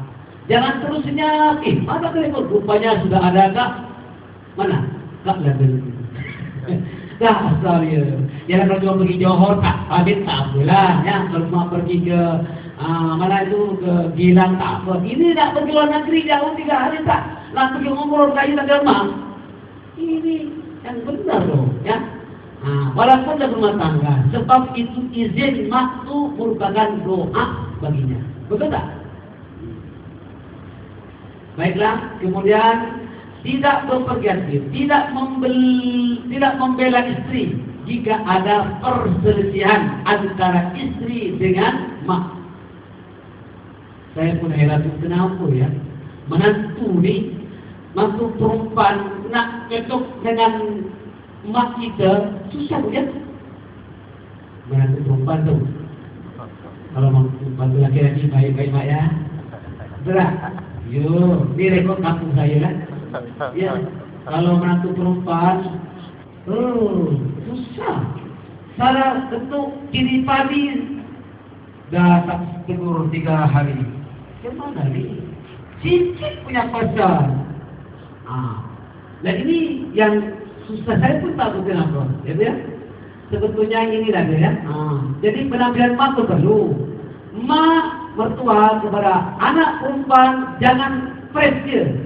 Jangan terusnya, mana telepon? Rupanya sudah ada kak? Mana? Kak label. Dah asal ya. Jangan kalau cuma pergi Johor tak pamit tak apalah ya. Kalau mau pergi ke mana itu ke Gilang tak apa. Ini nak pergi luar negeri jauh 3 hari tak. Nak pergi umroh kayu tak gemang. Ini yang benar loh ya. Walaupun dah rumah tangga, sebab itu izin mak tu merupakan doa baginya. Betul tak? Baiklah, kemudian tidak berpergian, tidak membela istri jika ada perselisihan antara istri dengan mak. Saya pun heran kenapa ya, menantu ni, mantu perempuan nak cocok dengan mak kita susah ya. Menantu perempuan tu, kalau mantu laki-laki baik-baik mak ya, berat. Yo, ni rekod kampung saya lah. Ya, kalau menantu perempuan, susah. Salah ketuk kiri pagi, dah tak tegur 3 hari. Kemana ni? Cicit punya pasal. Dan ini yang susah, saya pun tahu kenapa. Ya, sebetulnya inilah dia. Jadi penampilan mak tu perlu. Mak mertua kepada anak perempuan jangan fresh dia.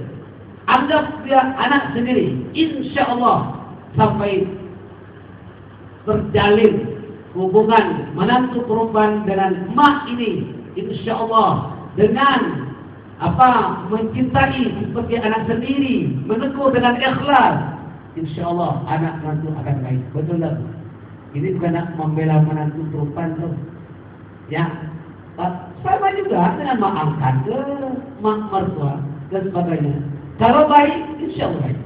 Anggap dia anak sendiri. Insya Allah sampai terjalin hubungan menantu perempuan dengan mak ini. Insya Allah dengan mencintai seperti anak sendiri, menegur dengan ikhlas. Insya Allah anak menantu akan baik. Betul tak? Ini bukan nak membela menantu perempuan tu. Ya. Sama juga dengan mak angkat ke mak mertua dan sebagainya. Kalau baik, insya Allah baik.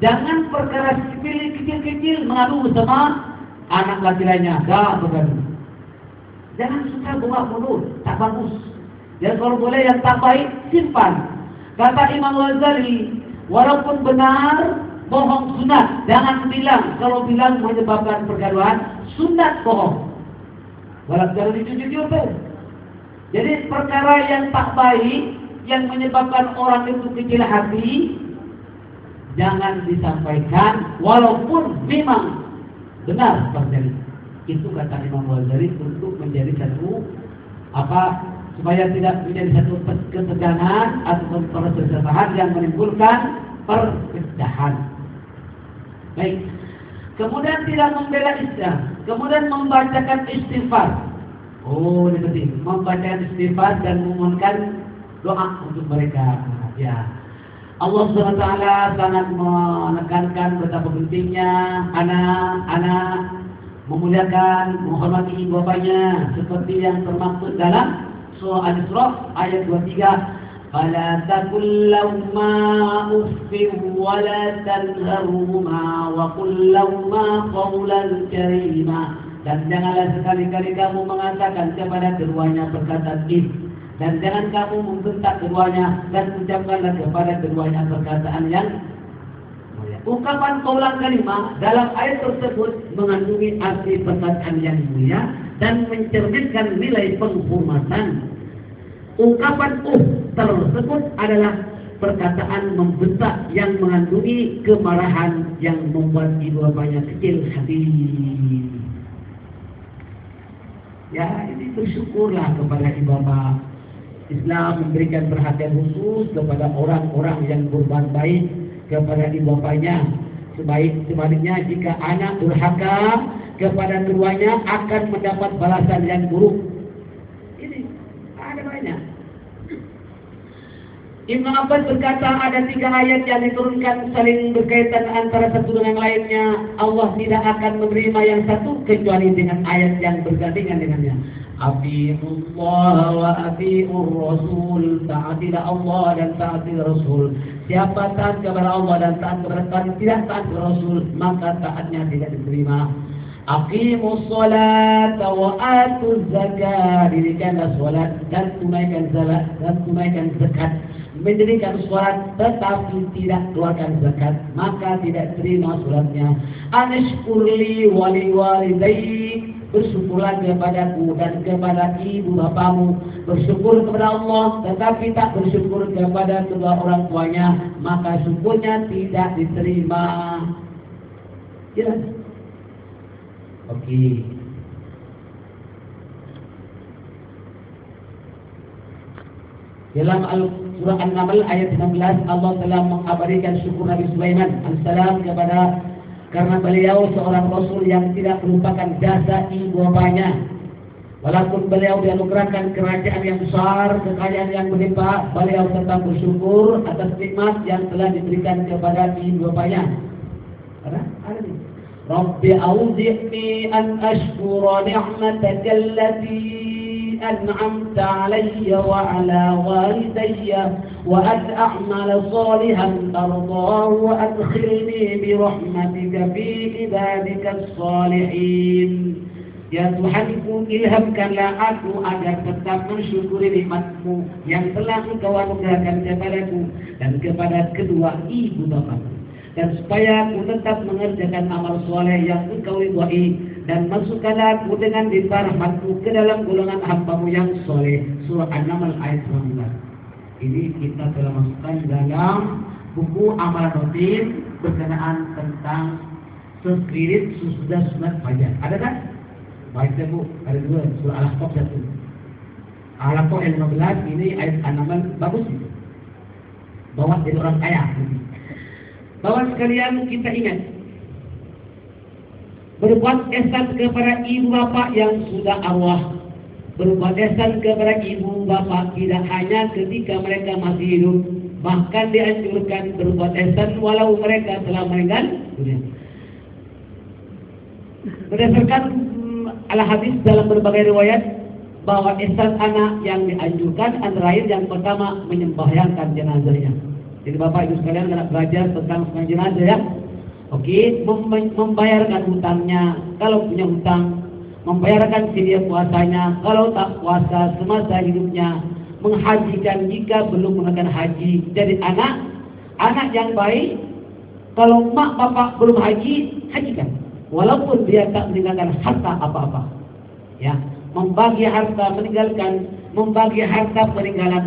Jangan perkara kecil-kecil mengadu sama anak laki lainnya. Dah bergaduh. Jangan suka buat mulut, tak bagus. Dan kalau boleh yang tak baik, simpan. Kata Imam Ghazali, walaupun benar, bohong sunat. Jangan bilang, kalau bilang menyebabkan pergaduhan, sunat bohong. Walaupun jangan jujur-jujur tu. Jadi perkara yang tak baik, yang menyebabkan orang itu kecil hati, jangan disampaikan walaupun memang benar terjadi. Itu kata Imam Ghazali untuk menjadi satu supaya tidak menjadi satu ketegangan atau perselisihan yang menimbulkan perpecahan. Baik. Kemudian tidak membela Islam, kemudian membacakan istighfar. Ini penting, membaca istighfar dan memohonkan doa untuk mereka. Ya, Allah SWT sangat menekankan betapa pentingnya anak-anak memuliakan, menghormati ibu bapanya, seperti yang termaktub dalam surah Al-Isra ayat 23. Fala taqul lahumā uffin wa la tanharhumā wa qul lahumā qawlan karīmā. Dan janganlah sekali-kali kamu mengatakan kepada keduanya perkataan dan jangan kamu membentak keduanya dan ucapkanlah kepada keduanya perkataan yang mulia. Ungkapan qaulan kalimah dalam ayat tersebut mengandungi arti perkataan yang mulia dan mencerminkan nilai penghormatan. Ungkapan tersebut adalah perkataan membentak yang mengandungi kemarahan yang membuat ibu bapanya kecil hati. Ya, ini bersyukurlah kepada ibu bapa. Islam memberikan perhatian khusus kepada orang-orang yang berbuat baik kepada ibu bapanya. Sebaliknya jika anak durhaka kepada keduanya akan mendapat balasan yang buruk. Ini ada banyak. Ibnu Abbas berkata ada 3 ayat yang diturunkan saling berkaitan antara satu dengan lainnya. Allah tidak akan menerima yang satu kecuali dengan ayat yang bergandengan dengannya. Atiullah wa atiur rasul, taatilah Allah dan taatilah Rasul. Siapa taat kepada Allah dan taat kepada Rasul, tidak taat kepada Rasul, maka taatnya tidak diterima. Aqimus salata wa atuz zakat, dirikanlah salat dan tunaikan zakat. Mendirikan salat tetapi tidak keluarkan zakat, maka tidak terima salatnya. Anashkurli wali walidayk, bersyukurlah kepadaku dan kepada ibu bapamu. Bersyukur kepada Allah tetapi tak bersyukur kepada kedua orang tuanya, maka syukurnya tidak diterima. Jelas? Oke. Dalam surah An-Naml ayat 19 Allah telah mengabadikan syukur Nabi Sulaiman alaihissalam karena beliau seorang rasul yang tidak melupakan jasa ibu bapanya. Walaupun beliau dianugerahkan kerajaan yang besar, kekayaan yang berlimpah, beliau tetap bersyukur atas nikmat yang telah diberikan kepada ibu bapanya. Ada nih. Rabbi auzi'ni an ashkura ni'mataka allati أنعمت علي وعلى والدي وأن أعمل صالحا ترضاه وأدخلني برحمتك في عبادك الصالحين. Ya Tuhanku, ilhamkanlah aku agar tetap mensyukuri nikmat-Mu yang telah Engkau anugerahkan kepadaku dan kepada kedua ibu bapakku, dan supaya aku tetap mengerjakan amal soleh yang Engkau ridhai, dan masukkanlah aku dengan limpah rahmat-Mu ke dalam golongan hamba-Mu yang soleh. Surah An-Naml ayat 19. Ini kita telah masukkan dalam buku amalan rutin berkenaan tentang sekredit sesudah sunat fajar. Ada kan? Baik Bu, ada 2. Surah Al-Ahqaf 1. Al-Ahqaf ayat 15, ini ayat An-Naml bagus itu. Bawa jadi orang kaya. Bapak sekalian, kita ingat berbuat ihsan kepada ibu bapak yang sudah arwah. Berbuat ihsan kepada ibu bapak tidak hanya ketika mereka masih hidup, bahkan dianjurkan berbuat ihsan walau mereka telah meninggal dunia. Berdasarkan al-hadis dalam berbagai riwayat bahwa ihsan anak yang dianjurkan antara lain yang pertama menyembahyangkan jenazahnya. Jadi Bapak Ibu sekalian anak belajar tentang sembahyang jenazah ya. Oke, membayarkan hutangnya kalau punya hutang, membayarkan sedia puasanya kalau tak puasa semasa hidupnya, menghajikan jika belum melakukan haji. Jadi anak yang baik, kalau mak bapak belum haji, hajikan walaupun dia tak meninggalkan harta apa-apa. Ya, membagi harta peninggalan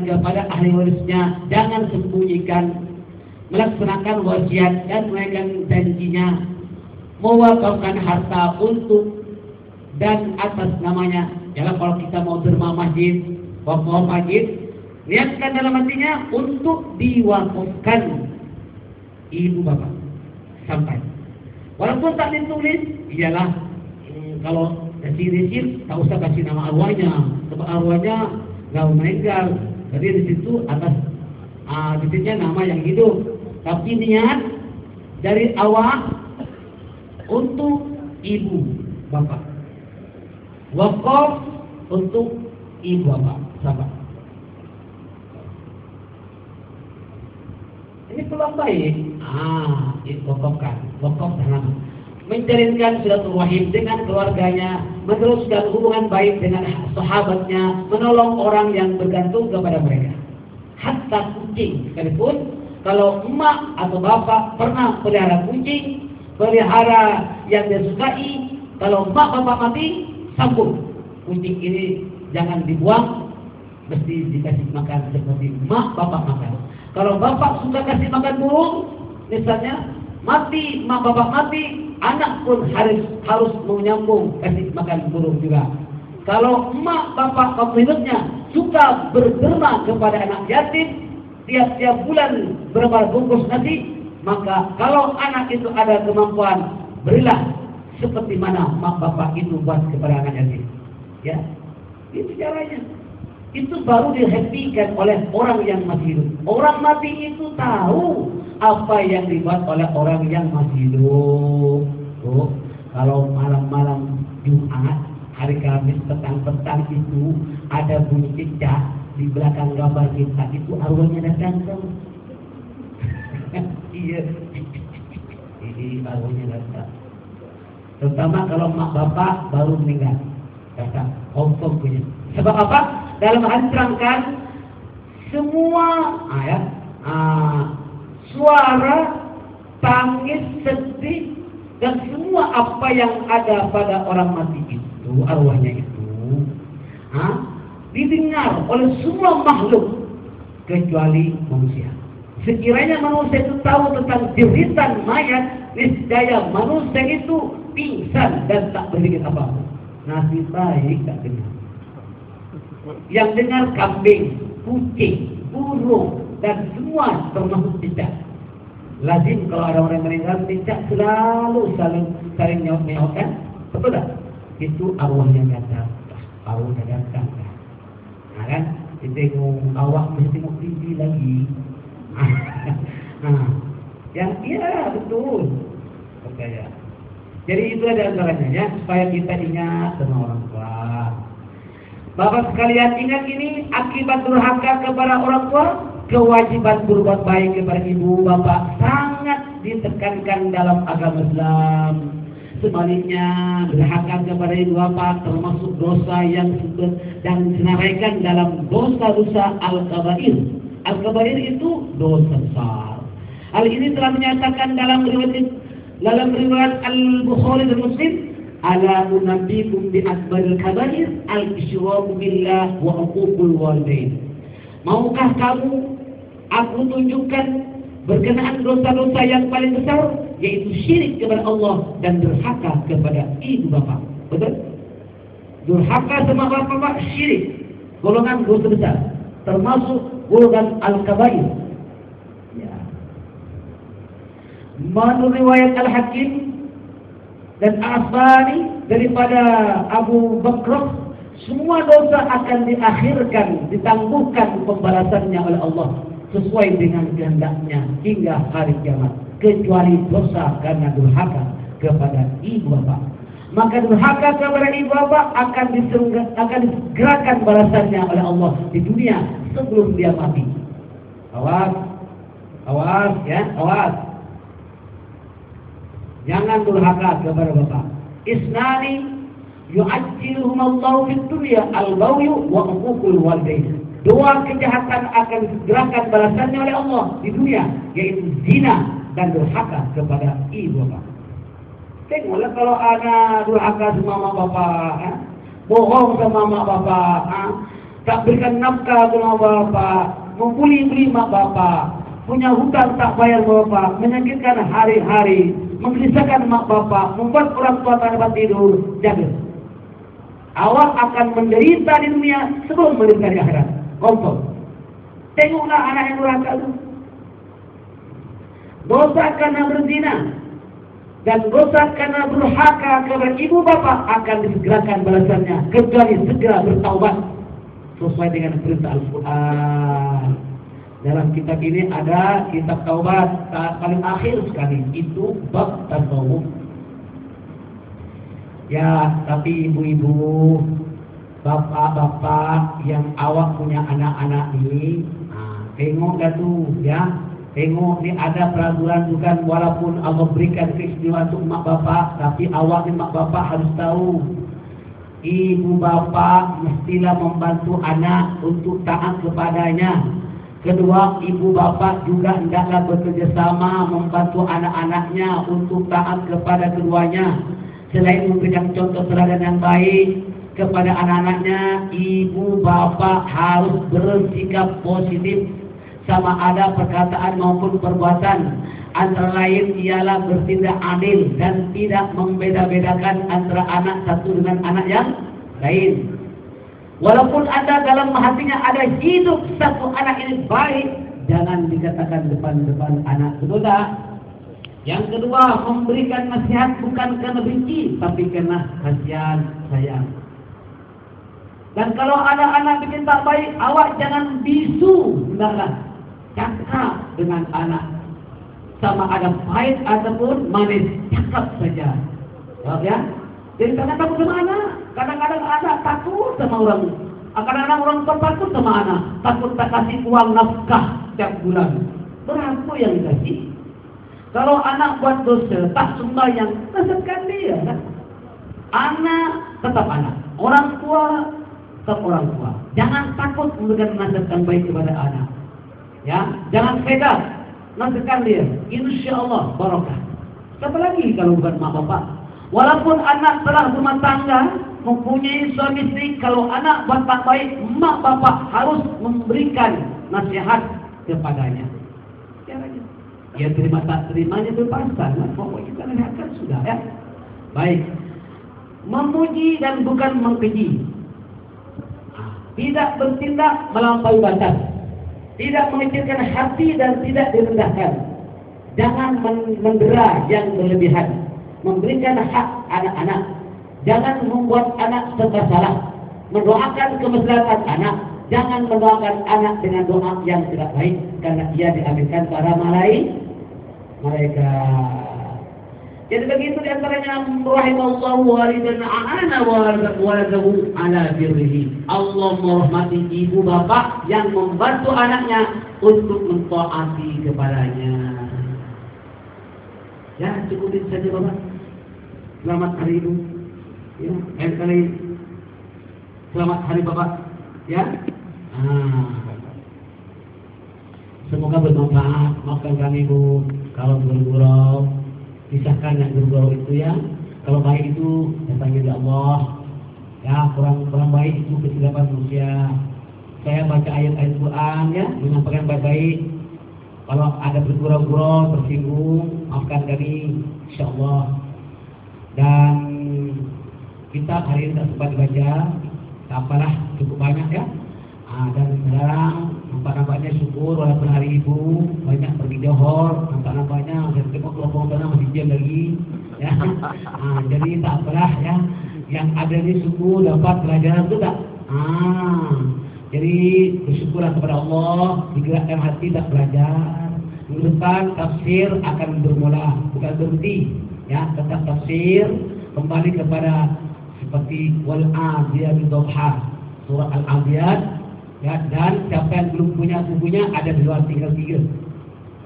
kepada ahli warisnya, jangan sembunyikan. Melaksanakan wasiat dan menunaikan janjinya, mewakafkan harta untuk dan atas namanya. Jadi kalau kita mau derma masjid, wakaf masjid, niatkan dalam hatinya untuk diwakafkan ibu bapak sampai. Walaupun tak ditulis, iyalah kalau kasih risip, tak usah kasih nama arwahnya, sebab arwahnya nggak meninggal. Jadi di situ atas titiknya nama yang hidup. Tapi niat dari awal untuk ibu bapak, wakaf untuk ibu bapak, sahabat. Ini peluang baik. Wakafkan, wakaf tanah. Menjalinkan silaturahim dengan keluarganya, meneruskan hubungan baik dengan sahabatnya, menolong orang yang bergantung kepada mereka. Hatta kucing sekalipun. Kalau emak atau bapak pernah pelihara kucing, pelihara yang dia sukai, kalau emak bapak mati, sambung. Kucing ini jangan dibuang, mesti dikasih makan seperti emak bapak makan. Kalau bapak suka kasih makan burung, misalnya mati, emak bapak mati, anak pun harus menyambung kasih makan burung juga. Kalau emak bapak pemiliknya suka berderma kepada anak yatim, tiap-tiap bulan berapa bungkus nasi, Maka kalau anak itu ada kemampuan, berilah seperti mana mak bapak itu buat kepada anak yatim. Ya, itu caranya. Itu baru dihentikan oleh orang yang masih hidup. Orang mati itu tahu apa yang dibuat oleh orang yang masih hidup. Tuh, kalau malam-malam Jumat, hari Kamis, petang-petang itu ada bunyi cicak di belakang gambar kita, itu arwahnya datang tuh. Iya, ini arwahnya datang. Terutama kalau mak bapak baru meninggal, datang confirm punya. Sebab apa? Dalam hadis terangkan semua suara, tangis, sedih dan semua apa yang ada pada orang mati itu, arwahnya itu, didengar oleh semua makhluk kecuali manusia. Sekiranya manusia itu tahu tentang jeritan mayat, niscaya manusia itu pingsan dan tak berpikir apa-apa. Nasib baik tak dengar. Yang dengar kambing, kucing, burung dan semua termasuk cicak. Lazim kalau ada orang meninggal, cicak selalu saling nyaut-nyautan. Betul tak? Itu arwahnya datang. Arwahnya datang. Nah kan, kita tengok awak mesti tengok TV lagi. Yang iya betul. Percaya. Jadi itu ada antaranya ya, supaya kita ingat sama orang tua. Bapak sekalian ingat ini akibat durhaka kepada orang tua, kewajiban berbuat baik kepada ibu bapak sangat ditekankan dalam agama Islam. Sebaliknya durhaka kepada ibu bapak termasuk dosa yang dan disenaraikan dalam dosa-dosa al-kabair. Al-kabair itu dosa besar. Hal ini telah menyatakan dalam riwayat Al-Bukhari dan Muslim, ala unabbikum bi akbaril kabair al-isyraku billah wa uququl walidain. Maukah kamu aku tunjukkan berkenaan dosa-dosa yang paling besar, yaitu syirik kepada Allah dan durhaka kepada ibu bapa. Betul? Durhaka sama bapak syirik, golongan dosa besar, termasuk golongan al-kabair. Ya. Menurut riwayat Al-Hakim dan Asbani daripada Abu Bakr, semua dosa akan diakhirkan, ditangguhkan pembalasannya oleh Allah sesuai dengan kehendaknya hingga hari kiamat, kecuali dosa karena durhaka kepada ibu bapa. Maka durhaka kepada ibu bapa akan disegerakan balasannya oleh Allah di dunia sebelum dia mati. Awas, awas ya, awas. Jangan durhaka kepada bapak. Isnani yu'ajjiluhum Allah fid dunya al-baghyu wa uququl walidain. Dua kejahatan akan disegerakan balasannya oleh Allah di dunia, yaitu zina dan durhaka kepada ibu bapak. Tengoklah kalau anak durhaka sama mak bapak, bohong sama mak bapak, tak berikan nafkah ke mak bapak, membuli-buli mak bapak, punya hutang tak bayar bapak, menyakitkan hari-hari, menggelisahkan mak bapak, membuat orang tua tak dapat tidur. Jaga. Awak akan menderita di dunia sebelum menderita di akhirat. Kontrol. Tengoklah anak yang durhaka itu. Dosa karena berzina dan dosa karena durhaka kepada ibu bapak akan disegerakan balasannya, kecuali segera bertaubat sesuai dengan perintah Al-Quran. Dalam kitab ini ada kitab taubat paling akhir sekali, itu bab tasawuf. Ya, tapi ibu-ibu, bapak-bapak yang awak punya anak-anak ini, tengok dah tu ya. Tengok ni ada peraturan bukan, walaupun Allah berikan keistimewaan untuk mak bapak, tapi awak ni mak bapak harus tahu, ibu bapak mestilah membantu anak untuk taat kepadanya. Kedua, ibu bapak juga hendaklah bekerjasama membantu anak-anaknya untuk taat kepada keduanya. Selain memberikan contoh teladan yang baik kepada anak-anaknya, ibu bapak harus bersikap positif sama ada perkataan maupun perbuatan. Antara lain ialah bertindak adil dan tidak membeda-bedakan antara anak satu dengan anak yang lain. Walaupun ada dalam hatinya ada hidup satu anak ini baik, jangan dikatakan depan-depan anak. Betul tak? Yang kedua, memberikan nasihat bukan karena benci, tapi karena kasihan, sayang. Dan kalau ada anak bikin tak baik, awak jangan bisu, hendaklah cakap dengan anak. Sama ada pahit ataupun manis, cakap saja. Ya? Jadi jangan takut sama anak. Kadang-kadang anak takut sama orang. Kadang-kadang orang tua takut sama anak. Takut tak kasih uang nafkah setiap bulan. Berapa yang dikasih? Kalau anak buat dosa, tak sembahyang, nasihatkan dia. Kan? Anak tetap anak. Orang tua tetap orang tua. Jangan takut memberikan nasihat yang baik kepada anak. Ya, jangan sekedar nasihatkan dia. Insya Allah barokah. Siapa lagi kalau bukan mak bapak? Walaupun anak telah rumah tangga, mempunyai suami istri, kalau anak buat tak baik, mak bapak harus memberikan nasihat kepadanya. Ya terima tak terimanya berpasangan. Pokoknya kita lihatkan sudah ya. Baik. Memuji dan bukan mengkeji. Tidak bertindak melampaui batas. Tidak mengecilkan hati dan tidak direndahkan. Jangan mendera yang berlebihan. Memberikan hak anak-anak. Jangan membuat anak serba salah. Mendoakan kemaslahatan anak. Jangan mendoakan anak dengan doa yang tidak baik, karena ia diambilkan para malaikat. Jadi begitu diantaranya rahimallahu walidan a'ana waladahu ala birrihi. Allah merahmati ibu bapak yang membantu anaknya untuk mentaati kepadanya. Ya, cukupin saja bapak. Selamat hari ibu. Ya, kali selamat hari bapak. Ya. Semoga bermanfaat. Maafkan kami Bu kalau bergurau. Pisahkan yang bergurau itu ya. Kalau baik itu datangnya dari Allah. Ya, kurang baik itu kesilapan manusia. Saya baca ayat-ayat Quran ya, menyampaikan baik-baik. Kalau ada bergurau-gurau, tersinggung, maafkan kami, insyaallah. Dan kitab hari ini tak sempat dibaca. Tak apalah, cukup banyak ya. Dan sekarang nampak-nampaknya syukur walaupun hari ibu banyak pergi Johor, nampak-nampaknya saya tengok kelompok sana masih diam lagi ya. Jadi tak apalah ya, yang ada ni syukur dapat pelajaran itu tak. Jadi bersyukurlah kepada Allah, digerakkan hati tak belajar. Minggu depan tafsir akan bermula, bukan berhenti ya, tetap tafsir kembali kepada seperti wal adiyat dhabha, surah al-adiyat. Ya, dan siapa yang belum punya bukunya ada di luar, tinggal 3.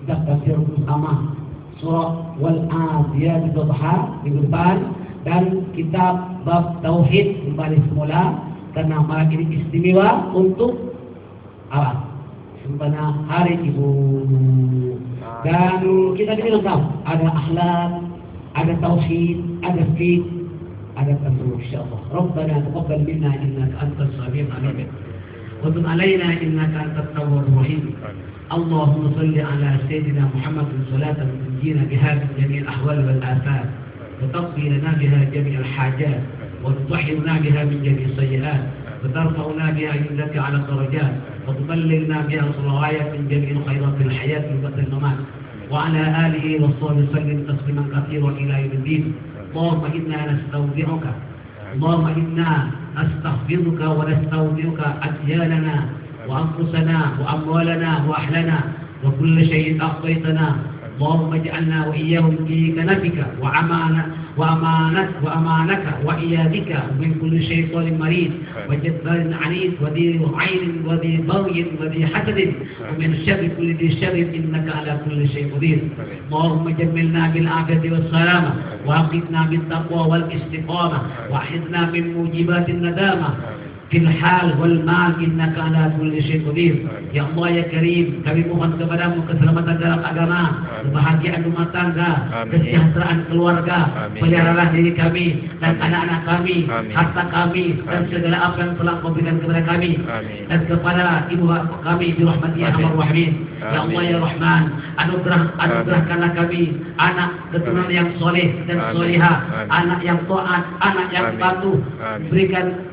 Kita tafsir bersama surah Wal-Adiyat Dhabha minggu depan, dan kitab bab tauhid kembali semula, karena malam ini istimewa untuk apa? Sempena hari ibu. Dan kita ini lengkap, ada akhlak, ada tauhid, ada fiqh, ada tasawuf insyaallah. Rabbana taqabbal minna innaka antas samiul alim. وتب علينا إنك أنت التواب الرحيم. اللهم صل على سيدنا محمد صلاة تنجينا بها من جميع الأحوال والآفات، وتقضي لنا بها جميع الحاجات، وتطهرنا بها من جميع السيئات، وترفعنا بها عندك على الدرجات، وتبلغنا بها الغاية من جميع الخيرات في الحياة وبعد الممات، وعلى آله وصحبه وسلم تسليما كثيرا إلى يوم الدين. اللهم إنا نستودعك، اللهم إنا نستغفرك ونستودعك أدياننا وأنفسنا وأموالنا وأهلنا وكل شيء أعطيتنا. اللهم اجعلنا وإياهم في كنفك وأمانك وإيادك من كل شيطان مريض وجبار عنيد وذي عين وذي بغي وذي حسد ومن شر كل ذي شر إنك على كل شيء قدير. اللهم جملنا بالعافية والسلامة، وأقنا بالتقوى والاستقامة، وأحرزنا من موجبات الندامة في الحال والمال إنك على كل شيء قدير. Ya Allah ya Karim, kami mohon kepadamu keselamatan dalam agama, kebahagiaan rumah tangga, kesejahteraan keluarga. Peliharalah diri kami dan anak-anak kami, harta kami, dan segala apa yang telah Kau berikan kepada kami dan kepada ibu bapak kami di rahmati ya Arhamar Rahimin. Ya Allah ya Rahman, anugerahkanlah kami anak keturunan yang soleh dan soleha, anak yang taat, anak yang patuh.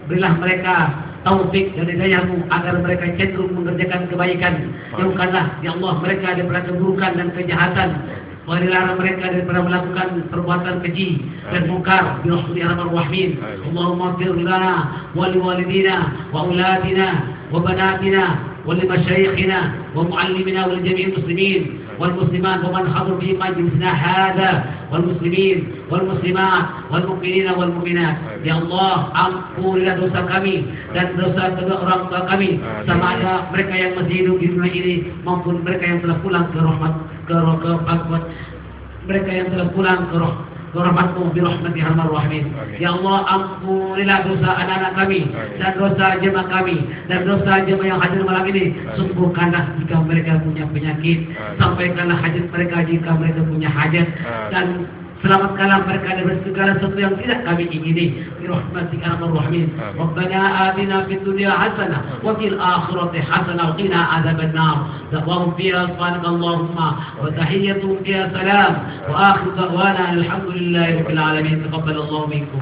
Berilah mereka taufik dan hidayah-Mu agar mereka cenderung mengerjakan kebaikan. Jauhkanlah ya Allah mereka daripada keburukan dan kejahatan. Melarang mereka daripada melakukan perbuatan keji dan mungkar birahmatika arhamar rahimin. Allahumma ighfir lana wa liwalidina wa auladina wa banatina wa limasyayikhina wa muallimina wa lijami'il muslimin wal muslimat wa man hadir fi majlisina hadha wal muslimin wal muslimat wal mu'minina wal mu'minat. Ya Allah, ampunilah dosa kami dan dosa kedua orang tua kami, sama ada mereka yang masih hidup di dunia ini maupun mereka yang telah pulang ke rahmat mereka yang telah pulang ke rahmatmu birahmatika arhamar rahimin. Ya Allah, ampunilah dosa anak-anak kami dan dosa jemaah kami dan dosa jemaah yang hadir malam ini. Sembuhkanlah jika mereka punya penyakit, sampaikanlah hajat mereka jika mereka punya hajat, dan selamatkanlah mereka dari segala sesuatu yang tidak kami ingini birahmatika arhamar rahimin. Rabbana atina fid dunya hasanah wa fil akhirati hasanah wa qina adzabannar. Da'wahum fiha subhanakallahumma wa tahiyyatuhum fiha salam wa akhiru da'wana alhamdulillahi rabbil alamin. Taqabbalallahu minkum.